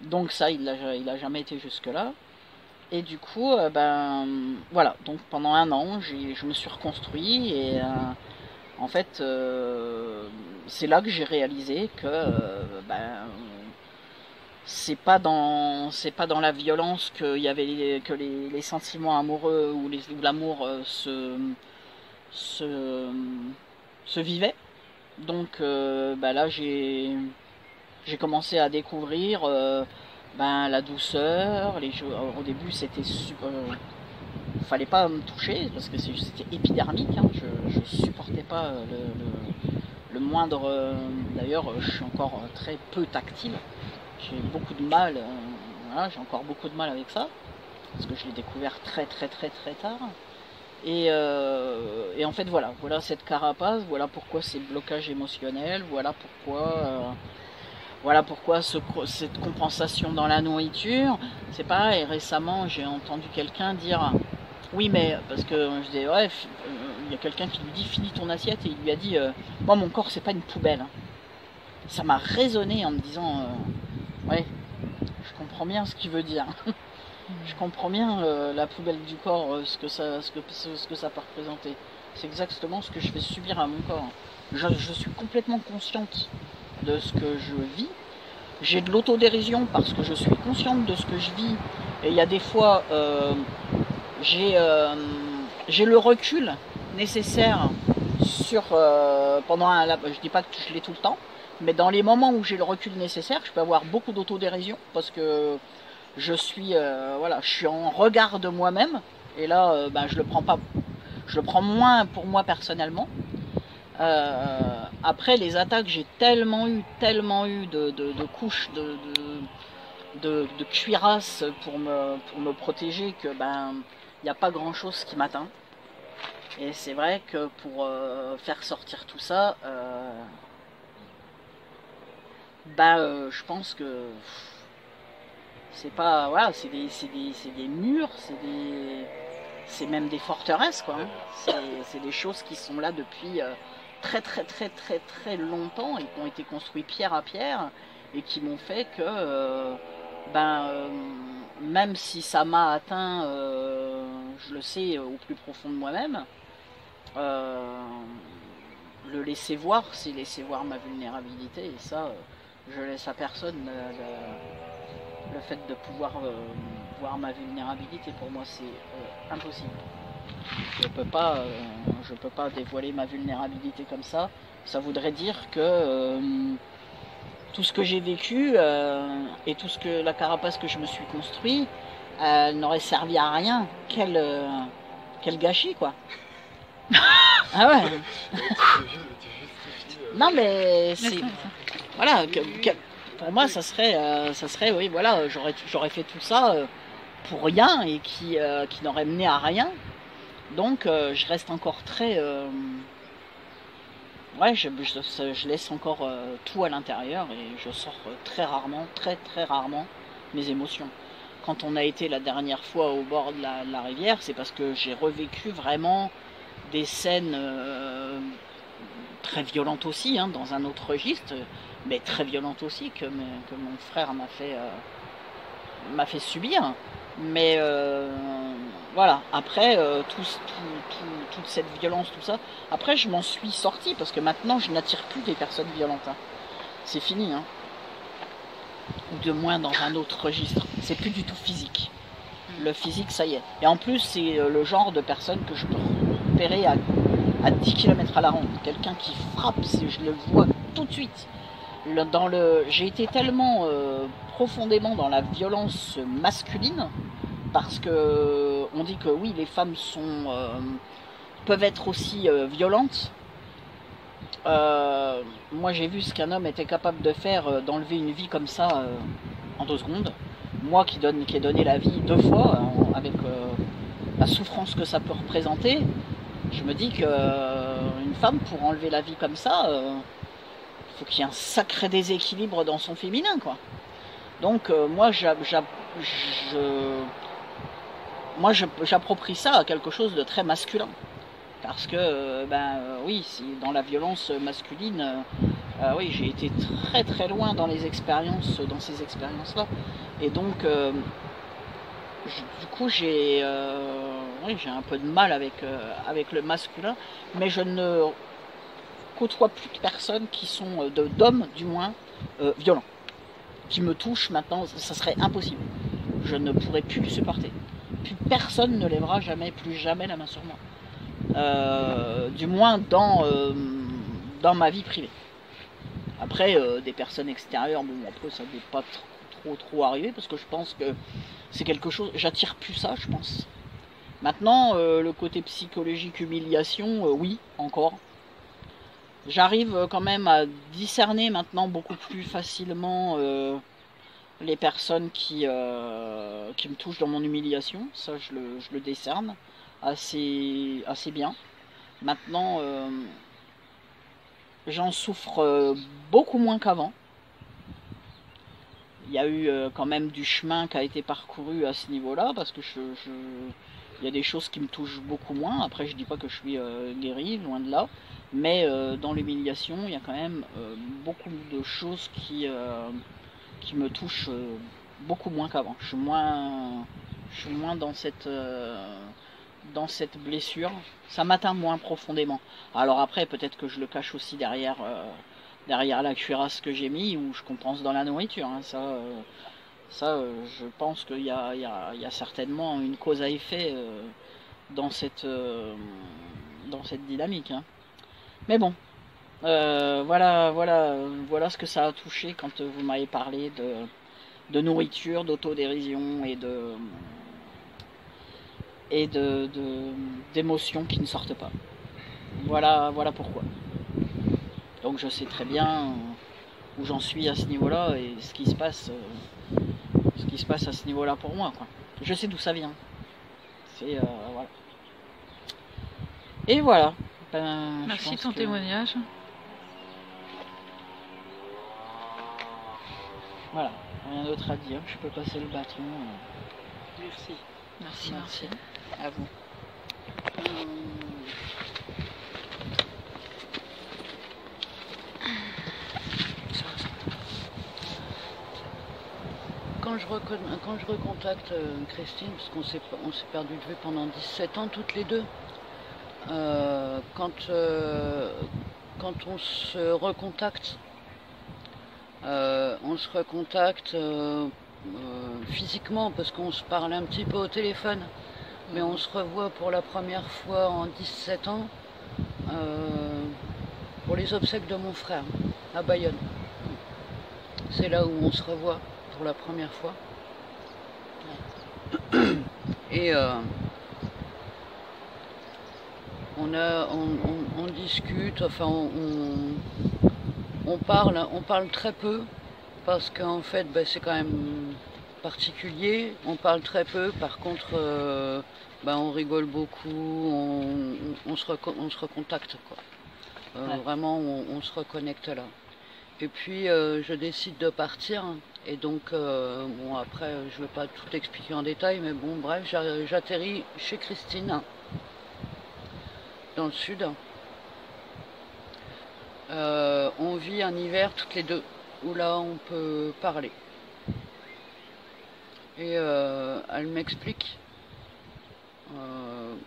Donc ça, il a jamais été jusque-là. Et du coup, voilà. Donc pendant un an, je me suis reconstruit. Et en fait, c'est là que j'ai réalisé que c'est pas dans la violence que les sentiments amoureux ou l'amour se vivaient. Donc là, j'ai commencé à découvrir la douceur. Au début, c'était fallait pas me toucher parce que c'était épidermique. Hein. Je supportais pas le moindre. D'ailleurs, je suis encore très peu tactile. J'ai beaucoup de mal. Voilà, j'ai encore beaucoup de mal avec ça parce que je l'ai découvert très très très très tard. Et en fait, voilà cette carapace, voilà pourquoi ces blocages émotionnels, voilà pourquoi cette compensation dans la nourriture. C'est pareil, récemment j'ai entendu quelqu'un dire oui, mais parce que je disais ouais, il y a quelqu'un qui lui dit finis ton assiette, et il lui a dit moi mon corps c'est pas une poubelle. Ça m'a résonné en me disant ouais, je comprends bien ce qu'il veut dire. Je comprends bien la poubelle du corps, ce que ça peut représenter. C'est exactement ce que je fais subir à mon corps. Je suis complètement consciente de ce que je vis. J'ai de l'autodérision parce que je suis consciente de ce que je vis. Et il y a des fois, j'ai le recul nécessaire sur je dis pas que je l'ai tout le temps, mais dans les moments où j'ai le recul nécessaire, je peux avoir beaucoup d'autodérision parce que je suis en regard de moi-même, et là je le prends moins pour moi personnellement. Après les attaques, j'ai tellement eu de couches de cuirasse pour me protéger que il n'y a pas grand chose qui m'atteint. Et c'est vrai que pour faire sortir tout ça, je pense que c'est pas, voilà, c'est des murs, c'est même des forteresses, quoi. Hein. C'est des choses qui sont là depuis très très très très très longtemps et qui ont été construits pierre à pierre et qui m'ont fait que même si ça m'a atteint, je le sais au plus profond de moi-même, le laisser voir, c'est laisser voir ma vulnérabilité, et ça je laisse à personne le fait de pouvoir voir ma vulnérabilité. Pour moi c'est impossible. Je peux pas dévoiler ma vulnérabilité comme ça. Ça voudrait dire que tout ce que j'ai vécu et tout ce que la carapace que je me suis construit n'aurait servi à rien. Quel gâchis, quoi. Ah ouais. Non mais c'est voilà, pour moi ça serait oui, voilà, j'aurais fait tout ça pour rien et qui n'aurait mené à rien. Donc je reste encore très ouais, je laisse encore tout à l'intérieur, et je sors très rarement, très très rarement mes émotions. Quand on a été la dernière fois au bord de la rivière, c'est parce que j'ai revécu vraiment des scènes très violentes aussi, hein, dans un autre registre, mais très violentes aussi, que mon frère m'a fait subir. Mais Voilà, après, toute cette violence, tout ça, après je m'en suis sortie, parce que maintenant je n'attire plus des personnes violentes. Hein. C'est fini, hein. Ou de moins dans un autre registre. C'est plus du tout physique. Le physique, ça y est. Et en plus, c'est le genre de personne que je peux repérer à 10 km à la ronde. Quelqu'un qui frappe, je le vois tout de suite. J'ai été tellement profondément dans la violence masculine, parce que on dit que oui, les femmes peuvent être aussi violentes. Moi j'ai vu ce qu'un homme était capable de faire, d'enlever une vie comme ça en 2 secondes. Moi qui ai donné la vie 2 fois, avec la souffrance que ça peut représenter, je me dis qu'une femme, pour enlever la vie comme ça, faut qu'il y ait un sacré déséquilibre dans son féminin, quoi. Donc moi j'approprie ça à quelque chose de très masculin. Parce que, oui, dans la violence masculine, oui, j'ai été très très loin dans ces expériences-là. Et donc, du coup, j'ai un peu de mal avec le masculin, mais je ne côtoie plus de personnes qui sont, d'hommes du moins, violents. Qui me touchent maintenant, ça serait impossible. Je ne pourrais plus le supporter. Plus personne ne lèvera plus jamais la main sur moi. Du moins dans ma vie privée. Après, des personnes extérieures, bon, après ça n'est pas trop arrivé, parce que je pense que c'est quelque chose, j'attire plus ça, je pense. Maintenant, le côté psychologique, humiliation, oui, encore. J'arrive quand même à discerner maintenant beaucoup plus facilement les personnes qui me touchent dans mon humiliation. Ça, je le décerne assez bien. Maintenant, j'en souffre beaucoup moins qu'avant. Il y a eu quand même du chemin qui a été parcouru à ce niveau-là, parce que il y a des choses qui me touchent beaucoup moins. Après, je dis pas que je suis guéri, loin de là. Mais dans l'humiliation, il y a quand même beaucoup de choses qui me touchent beaucoup moins qu'avant. Je suis moins dans cette blessure. Ça m'atteint moins profondément. Alors après, peut-être que je le cache aussi derrière la cuirasse que j'ai mis, ou je compense dans la nourriture. Hein. Je pense qu'il y a certainement une cause à effet dans cette dynamique. Hein. Mais bon, voilà ce que ça a touché quand vous m'avez parlé de nourriture, d'autodérision et d'émotions qui ne sortent pas. Voilà pourquoi. Donc je sais très bien où j'en suis à ce niveau-là et ce qui se passe à ce niveau-là pour moi, quoi. Je sais d'où ça vient. Voilà. Et voilà. Merci de ton témoignage. Voilà, rien d'autre à dire. Je peux passer le bâton. Merci. Merci. À vous. Quand je recontacte Christine, parce qu'on s'est perdu de vue pendant 17 ans toutes les deux, quand on se recontacte, physiquement, parce qu'on se parle un petit peu au téléphone, mais on se revoit pour la première fois en 17 ans pour les obsèques de mon frère à Bayonne. C'est là où on se revoit pour la première fois. Et on discute, enfin on parle très peu, parce qu'en fait c'est quand même particulier. On parle très peu, par contre on rigole beaucoup, on se recontacte, quoi. Vraiment on se reconnecte là. Et puis je décide de partir, et donc après je ne vais pas tout expliquer en détail, mais bon bref, j'atterris chez Christine dans le sud. On vit un hiver toutes les deux où là on peut parler, et elle m'explique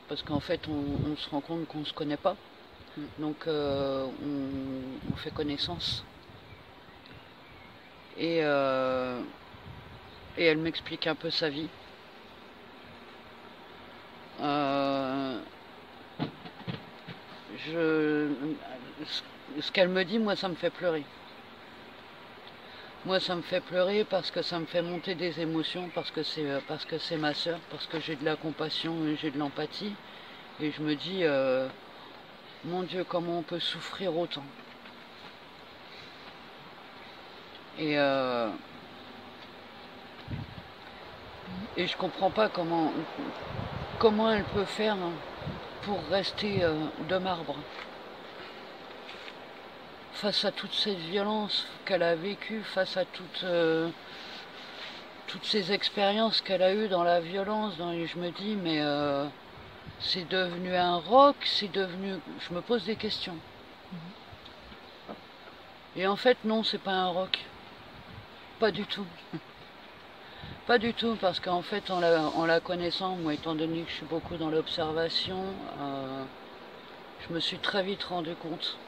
parce qu'en fait on se rend compte qu'on ne se connaît pas, donc on fait connaissance. Et elle m'explique un peu sa vie. Ce qu'elle me dit, moi ça me fait pleurer. Moi ça me fait pleurer parce que ça me fait monter des émotions, parce que c'est ma sœur, parce que j'ai de la compassion et j'ai de l'empathie. Et je me dis, mon Dieu, comment on peut souffrir autant. Et je comprends pas comment elle peut faire pour rester de marbre face à toute cette violence qu'elle a vécue, face à toutes ces expériences qu'elle a eues dans la violence. Et je me dis, mais c'est devenu un roc, c'est devenu... Je me pose des questions. Et en fait, non, c'est pas un roc. Pas du tout. Pas du tout, parce qu'en fait, en la connaissant, moi, étant donné que je suis beaucoup dans l'observation, je me suis très vite rendu compte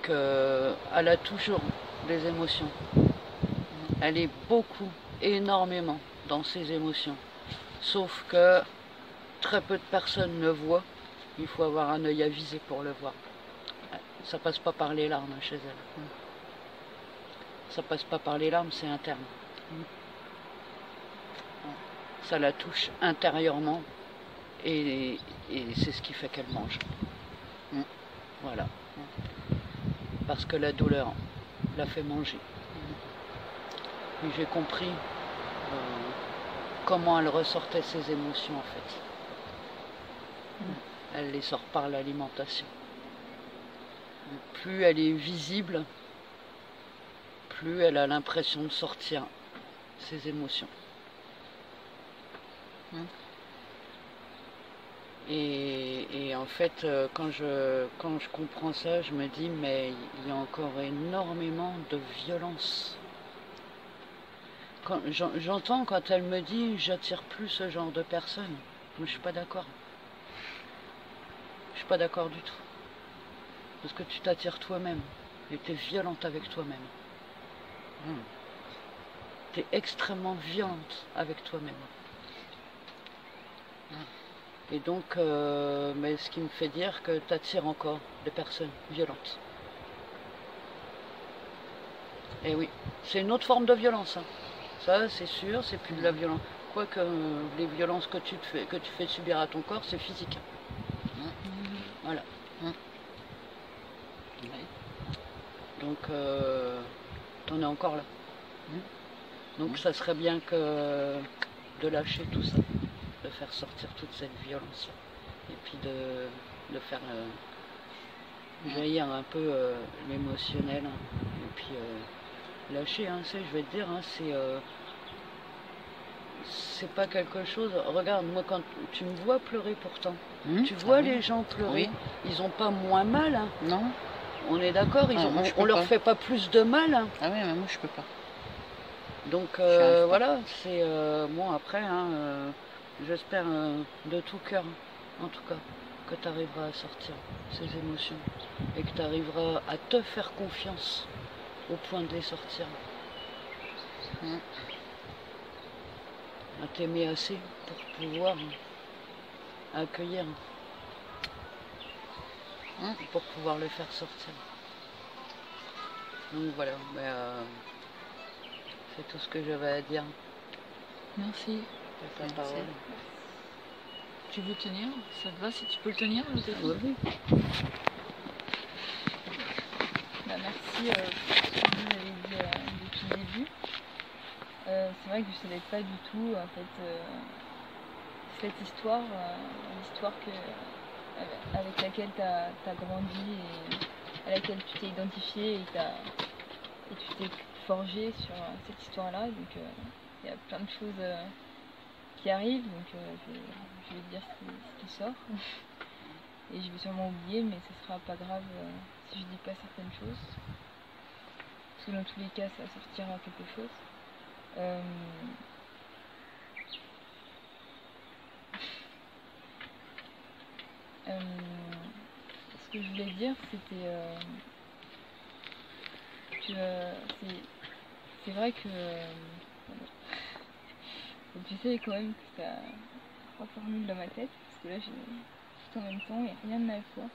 qu'elle a toujours des émotions. Elle est beaucoup, énormément dans ses émotions. Sauf que très peu de personnes le voient. Il faut avoir un œil avisé pour le voir. Ça passe pas par les larmes chez elle. Ça passe pas par les larmes, c'est interne. Ça la touche intérieurement et c'est ce qui fait qu'elle mange. Voilà. Parce que la douleur la fait manger. Et j'ai compris comment elle ressortait ses émotions en fait. Elle les sort par l'alimentation. Plus elle est visible, plus elle a l'impression de sortir ses émotions. Et en fait, quand je comprends ça, je me dis, mais il y a encore énormément de violence. J'entends quand elle me dit, j'attire plus ce genre de personnes. Moi, je suis pas d'accord. Je suis pas d'accord du tout. Parce que tu t'attires toi-même. Et tu es violente avec toi-même. Tu es extrêmement violente avec toi-même. Et donc, mais ce qui me fait dire que tu attires encore des personnes violentes. Et oui, c'est une autre forme de violence. Ça, c'est sûr, c'est plus de la violence. Quoique les violences que tu fais subir à ton corps, c'est physique. Voilà. Donc, t'en es encore là. Donc, ça serait bien que de lâcher tout ça. De faire sortir toute cette violence et puis de faire jaillir un peu l'émotionnel et puis lâcher, je vais te dire, c'est pas quelque chose. Regarde, moi quand tu me vois pleurer pourtant, tu vois les gens pleurer, ils ont pas moins mal. Non. On est d'accord, on leur fait pas plus de mal. Ah oui, mais moi je peux pas. Donc voilà, c'est bon après. J'espère de tout cœur, en tout cas, que tu arriveras à sortir ces émotions et que tu arriveras à te faire confiance au point de les sortir. À t'aimer assez pour pouvoir accueillir, pour pouvoir les faire sortir. Donc voilà, c'est tout ce que j'avais à dire. Merci. Ta parole. Tu veux tenir? Ça te va si tu peux le tenir? Oui. Merci pour ce que vous avez dit depuis le début. C'est vrai que je ne savais pas du tout en fait cette histoire, l'histoire avec laquelle tu as grandi et à laquelle tu t'es identifié et tu t'es forgé sur cette histoire-là. Donc il y a plein de choses qui arrivent, donc je vais te dire ce qui sort. Et je vais sûrement oublier, mais ce sera pas grave si je dis pas certaines choses. Parce que dans tous les cas, ça sortira quelque chose. Ce que je voulais dire, c'était que c'est vrai que j'essaie quand même que ça reformule dans ma tête, parce que là j'ai tout en même temps et rien de à la fois.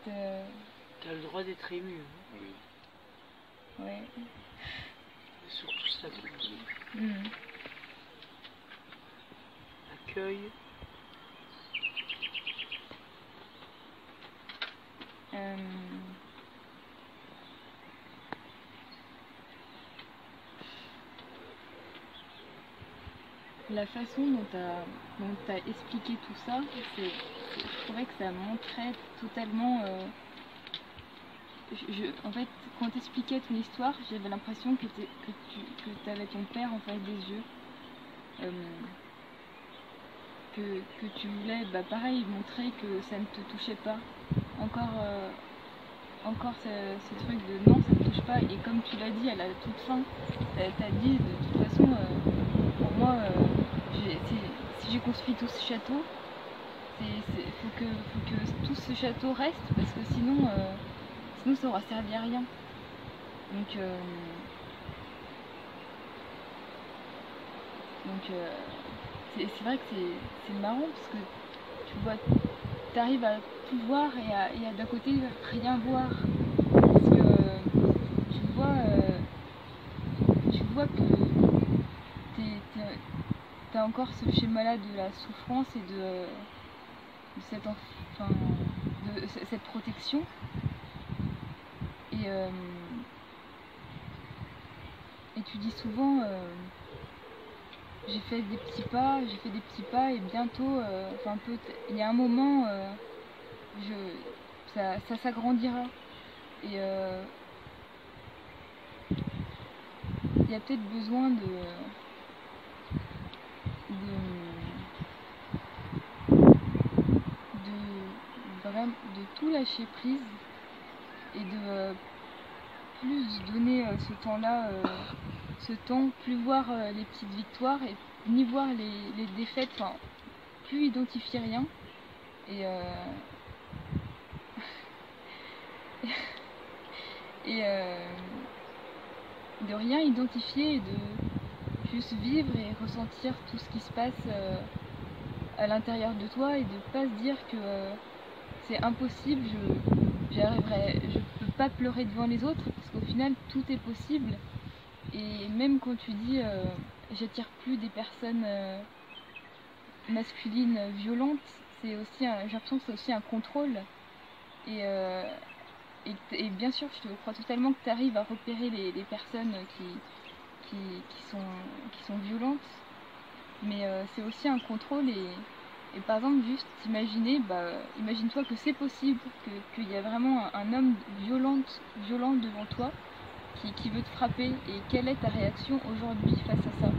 T'as le droit d'être ému. Hein. Oui. Ouais. Et surtout ça. Accueil. La façon dont tu as expliqué tout ça, je trouvais que ça montrait totalement... en fait, quand tu expliquais ton histoire, j'avais l'impression que tu avais ton père en face des yeux. Que tu voulais, pareil, montrer que ça ne te touchait pas. Encore ce truc de non, ça ne me touche pas. Et comme tu l'as dit à la toute fin, tu as dit de toute façon, pour moi, si j'ai construit tout ce château, faut que tout ce château reste, parce que sinon ça aura servi à rien. Donc c'est vrai que c'est marrant, parce que tu vois, t'arrives à tout voir et à d'un côté rien voir, parce que tu vois que t'as encore ce schéma-là de la souffrance et de cette protection, et tu dis souvent j'ai fait des petits pas, et bientôt, il y a un moment, ça s'agrandira. Et il y a peut-être besoin de tout lâcher prise et de plus donner ce temps-là, plus voir les petites victoires et ni voir les défaites, plus identifier rien et de rien identifier et de juste vivre et ressentir tout ce qui se passe à l'intérieur de toi, et de pas se dire que c'est impossible, je peux pas pleurer devant les autres, parce qu'au final tout est possible. Et même quand tu dis j'attire plus des personnes masculines violentes, c'est aussi j'ai l'impression que c'est aussi un contrôle. Et bien sûr, je te crois totalement que tu arrives à repérer les personnes qui sont violentes, mais c'est aussi un contrôle. Et par exemple, juste imagine-toi que c'est possible, qu'il y a vraiment un homme violent devant toi qui veut te frapper, et quelle est ta réaction aujourd'hui face à ça?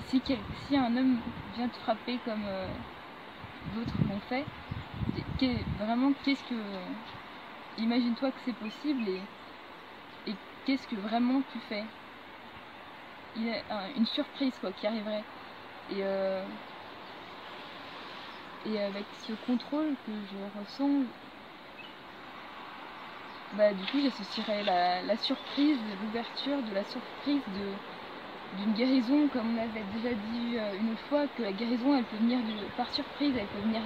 Si un homme vient te frapper comme d'autres l'ont fait, imagine-toi que c'est possible, et qu'est-ce que vraiment tu fais? Il y a une surprise qui arriverait, et avec ce contrôle que je ressens, du coup j'associerais la surprise, l'ouverture de la surprise d'une guérison, comme on avait déjà dit une autre fois, que la guérison elle peut venir par surprise, elle peut venir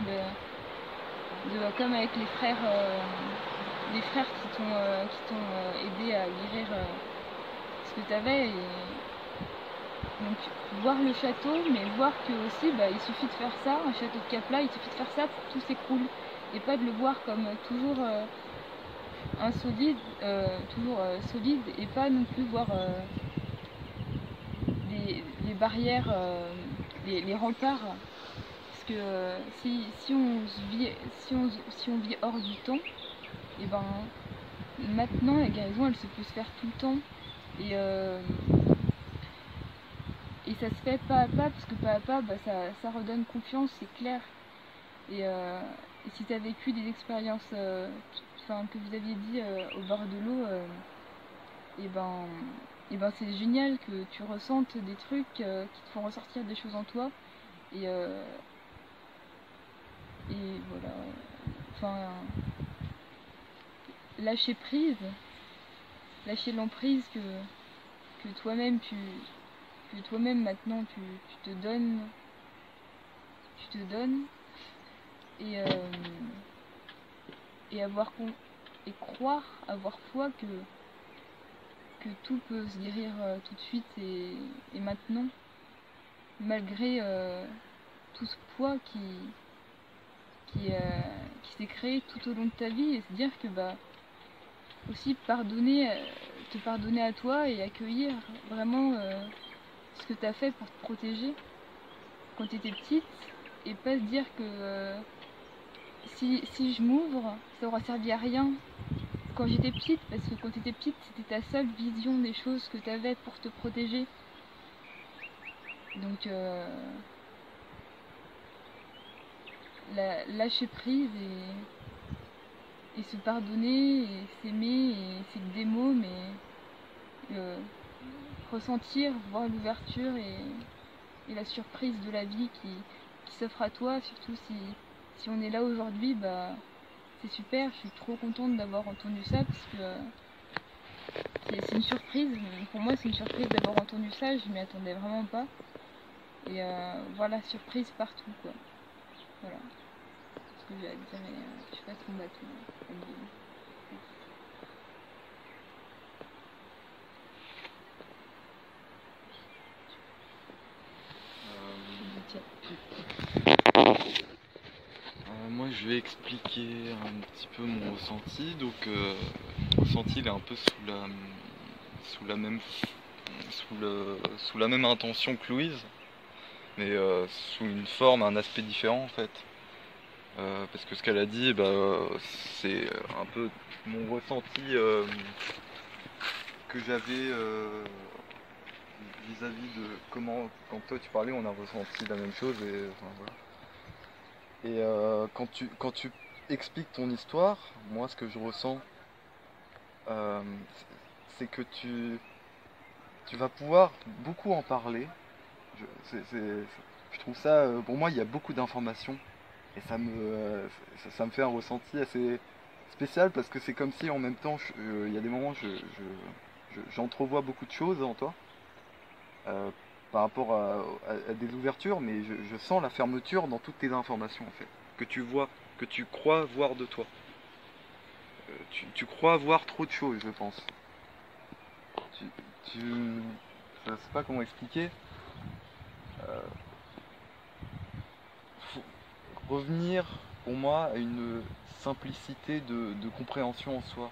comme avec les frères qui t'ont aidé à guérir ce que tu avais. Donc voir le château, mais voir que aussi il suffit de faire ça, un château de Capla, il suffit de faire ça pour que tout s'écroule, et pas de le voir comme toujours solide, et pas non plus voir les barrières, les remparts, parce que si on vit hors du temps, et maintenant la guérison elle se peut se faire tout le temps, et ça se fait pas à pas, parce que pas à pas ça redonne confiance, c'est clair. Et si tu as vécu des expériences que vous aviez dit au bord de l'eau, et ben c'est génial que tu ressentes des trucs qui te font ressortir des choses en toi. Et voilà. Enfin, lâcher prise, lâcher l'emprise que toi-même maintenant tu te donnes, et croire, avoir foi que tout peut se guérir tout de suite et maintenant, malgré tout ce poids qui s'est créé tout au long de ta vie, et se dire que aussi te pardonner à toi et accueillir vraiment ce que tu as fait pour te protéger quand tu étais petite, et pas se dire que si je m'ouvre, ça aura servi à rien quand j'étais petite, parce que quand tu étais petite, c'était ta seule vision des choses que tu avais pour te protéger. Donc lâcher prise et se pardonner et s'aimer, et c'est que des mots, mais ressentir, voir l'ouverture et la surprise de la vie qui s'offre à toi, surtout si on est là aujourd'hui, c'est super. Je suis trop contente d'avoir entendu ça, parce que c'est une surprise. Pour moi, c'est une surprise d'avoir entendu ça, je m'y attendais vraiment pas. Et voilà, surprise partout, quoi. Voilà ce que j'ai à dire, et je sais pas si on va tout. Moi je vais expliquer un petit peu mon ressenti. Donc mon ressenti il est un peu sous la même intention que Louise, mais sous une forme, un aspect différent en fait. Parce que ce qu'elle a dit, c'est un peu mon ressenti que j'avais vis-à-vis de comment, quand toi tu parlais, on a ressenti la même chose, et enfin, voilà. Et quand tu expliques ton histoire, moi ce que je ressens, c'est que tu vas pouvoir beaucoup en parler. Je trouve ça, pour moi il y a beaucoup d'informations, et ça me fait un ressenti assez spécial, parce que c'est comme si en même temps, il y a des moments j'entrevois beaucoup de choses en toi, par rapport à des ouvertures, mais je sens la fermeture dans toutes tes informations en fait, que tu vois, que tu crois voir de toi. Tu crois voir trop de choses, je pense. Je sais pas comment expliquer. Faut revenir pour moi à une simplicité de compréhension en soi.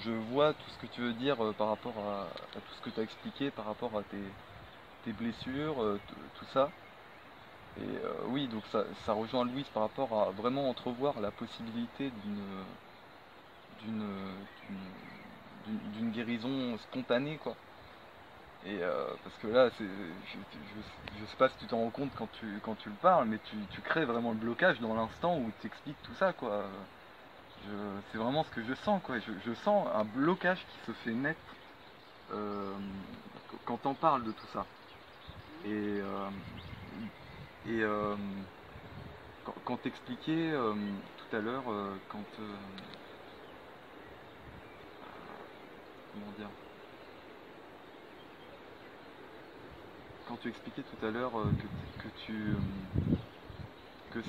Je vois tout ce que tu veux dire par rapport à tout ce que tu as expliqué, par rapport à tes blessures, tout ça. Et oui, donc ça rejoint Louise par rapport à vraiment entrevoir la possibilité d'une guérison spontanée, quoi. Et parce que là, je sais pas si tu t'en rends compte quand tu le parles, mais tu crées vraiment le blocage dans l'instant où tu expliques tout ça, quoi. C'est vraiment ce que je sens, quoi. Je sens un blocage qui se fait naître quand on parle de tout ça. Et quand t'expliquais tout à l'heure, comment dire, quand tu expliquais tout à l'heure que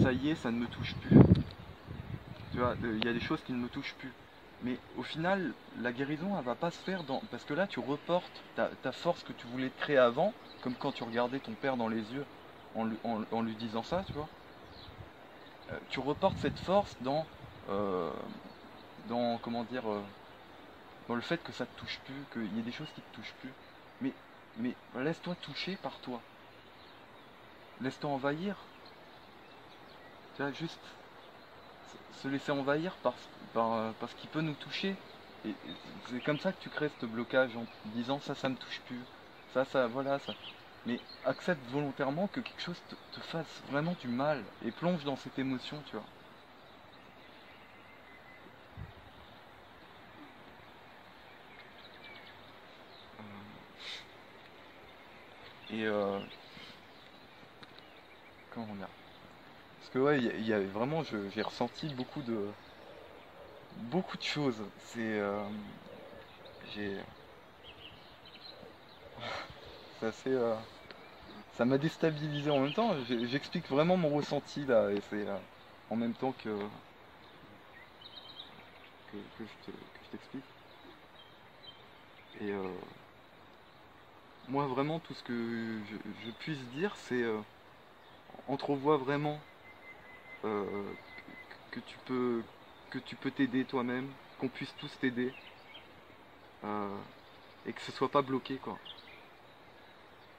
ça y est, ça ne me touche plus. Tu vois, il y a des choses qui ne me touchent plus. Mais au final, la guérison, elle va pas se faire parce que là, tu reportes ta force que tu voulais créer avant, comme quand tu regardais ton père dans les yeux en lui disant ça, tu vois. Tu reportes cette force dans comment dire, dans le fait que ça te touche plus, qu'il y ait des choses qui te touchent plus. Mais laisse-toi toucher par toi. Laisse-toi envahir. Tu vois, juste se laisser envahir par ce qui peut nous toucher. Et c'est comme ça que tu crées ce blocage, en disant ça me touche plus. Voilà, ça. Mais accepte volontairement que quelque chose te fasse vraiment du mal, et plonge dans cette émotion, tu vois. Et comment dire? Parce que ouais, il y a vraiment, j'ai ressenti beaucoup de choses. J'ai, c'est assez, ça m'a déstabilisé en même temps. J'explique vraiment mon ressenti là, et c'est en même temps que je t'explique. Et moi vraiment tout ce que je puisse dire, c'est entrevois vraiment euh, que tu peux t'aider toi-même, qu'on puisse tous t'aider, et que ce soit pas bloqué quoi.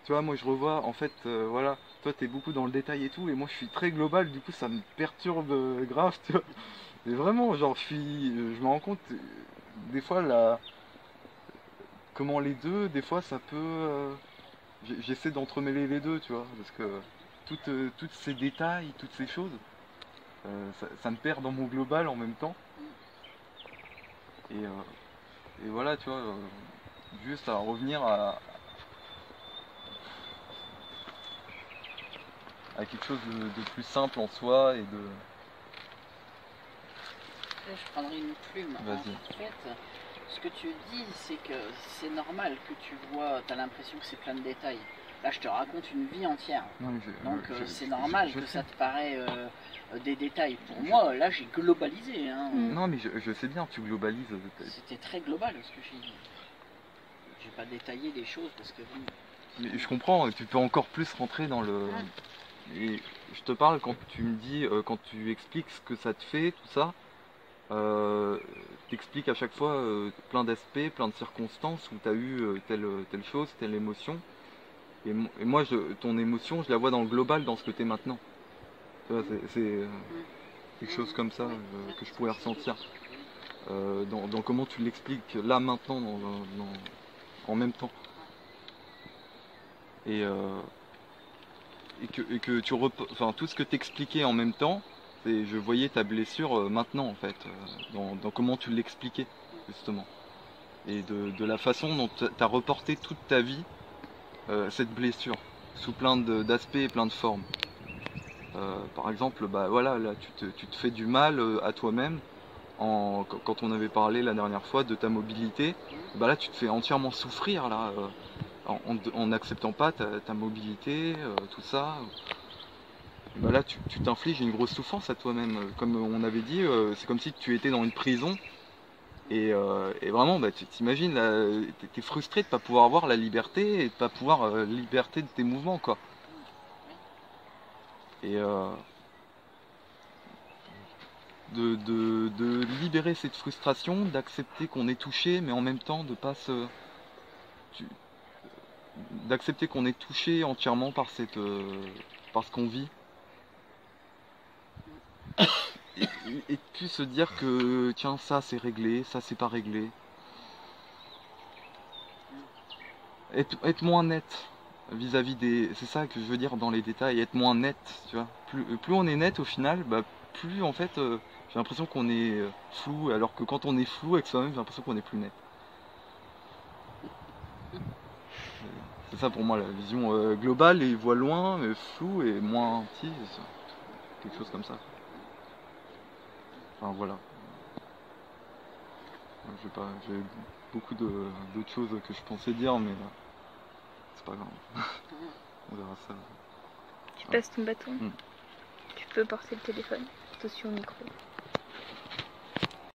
Tu vois, moi je revois en fait, voilà, toi t'es beaucoup dans le détail et tout, et moi je suis très global, du coup ça me perturbe grave, tu vois. Et vraiment, genre je me rends compte des fois comment les deux, des fois ça peut, j'essaie d'entremêler les deux, tu vois, parce que toutes ces détails, toutes ces choses, ça me perd dans mon global en même temps. Et voilà, tu vois, juste à revenir à quelque chose de plus simple en soi et de... Je prendrai une plume. En fait, ce que tu dis, c'est que c'est normal que tu vois, tu as l'impression que c'est plein de détails. Là, je te raconte une vie entière. Donc, c'est normal que ça te paraît des détails. Pour moi, là, j'ai globalisé. Hein. Non, mais je sais bien, tu globalises. C'était très global ce que j'ai dit. J'ai pas détaillé des choses parce que... Mais je comprends, tu peux encore plus rentrer dans le... Et je te parle quand tu me dis, quand tu expliques ce que ça te fait, tout ça, t'expliques à chaque fois plein d'aspects, plein de circonstances où tu as eu telle chose, telle émotion. Et moi, ton émotion, je la vois dans le global, dans ce que tu es maintenant. Tu vois, c'est quelque chose comme ça que je pourrais ressentir. Dans comment tu l'expliques là, maintenant, en même temps. Et que enfin, tout ce que t'expliquais en même temps, je voyais ta blessure maintenant en fait, dans comment tu l'expliquais justement. Et de la façon dont tu as reporté toute ta vie cette blessure, sous plein d'aspects et plein de formes. Par exemple, bah voilà, là tu te fais du mal à toi-même. Quand on avait parlé la dernière fois de ta mobilité, bah là tu te fais entièrement souffrir là, en n'acceptant pas ta mobilité, tout ça. Bah là tu t'infliges une grosse souffrance à toi-même. Comme on avait dit, c'est comme si tu étais dans une prison. Et vraiment, bah, tu t'imagines, t'es frustré de ne pas pouvoir avoir la liberté et de ne pas pouvoir liberté de tes mouvements, quoi. Et de libérer cette frustration, d'accepter qu'on est touché, mais en même temps de pas se... d'accepter qu'on est touché entièrement par par ce qu'on vit. Et puis se dire que tiens, ça c'est réglé, ça c'est pas réglé. Être moins net vis-à-vis des... C'est ça que je veux dire dans les détails, être moins net, tu vois. Plus on est net au final, bah, plus en fait j'ai l'impression qu'on est flou, alors que quand on est flou avec soi-même, j'ai l'impression qu'on est plus net. C'est ça pour moi la vision globale, et voit loin, mais flou et moins petit, quelque chose comme ça. Enfin voilà. J'ai beaucoup d'autres choses que je pensais dire, mais c'est pas grave. On verra ça. Tu passes ton bâton. Tu peux porter le téléphone. Attention au micro.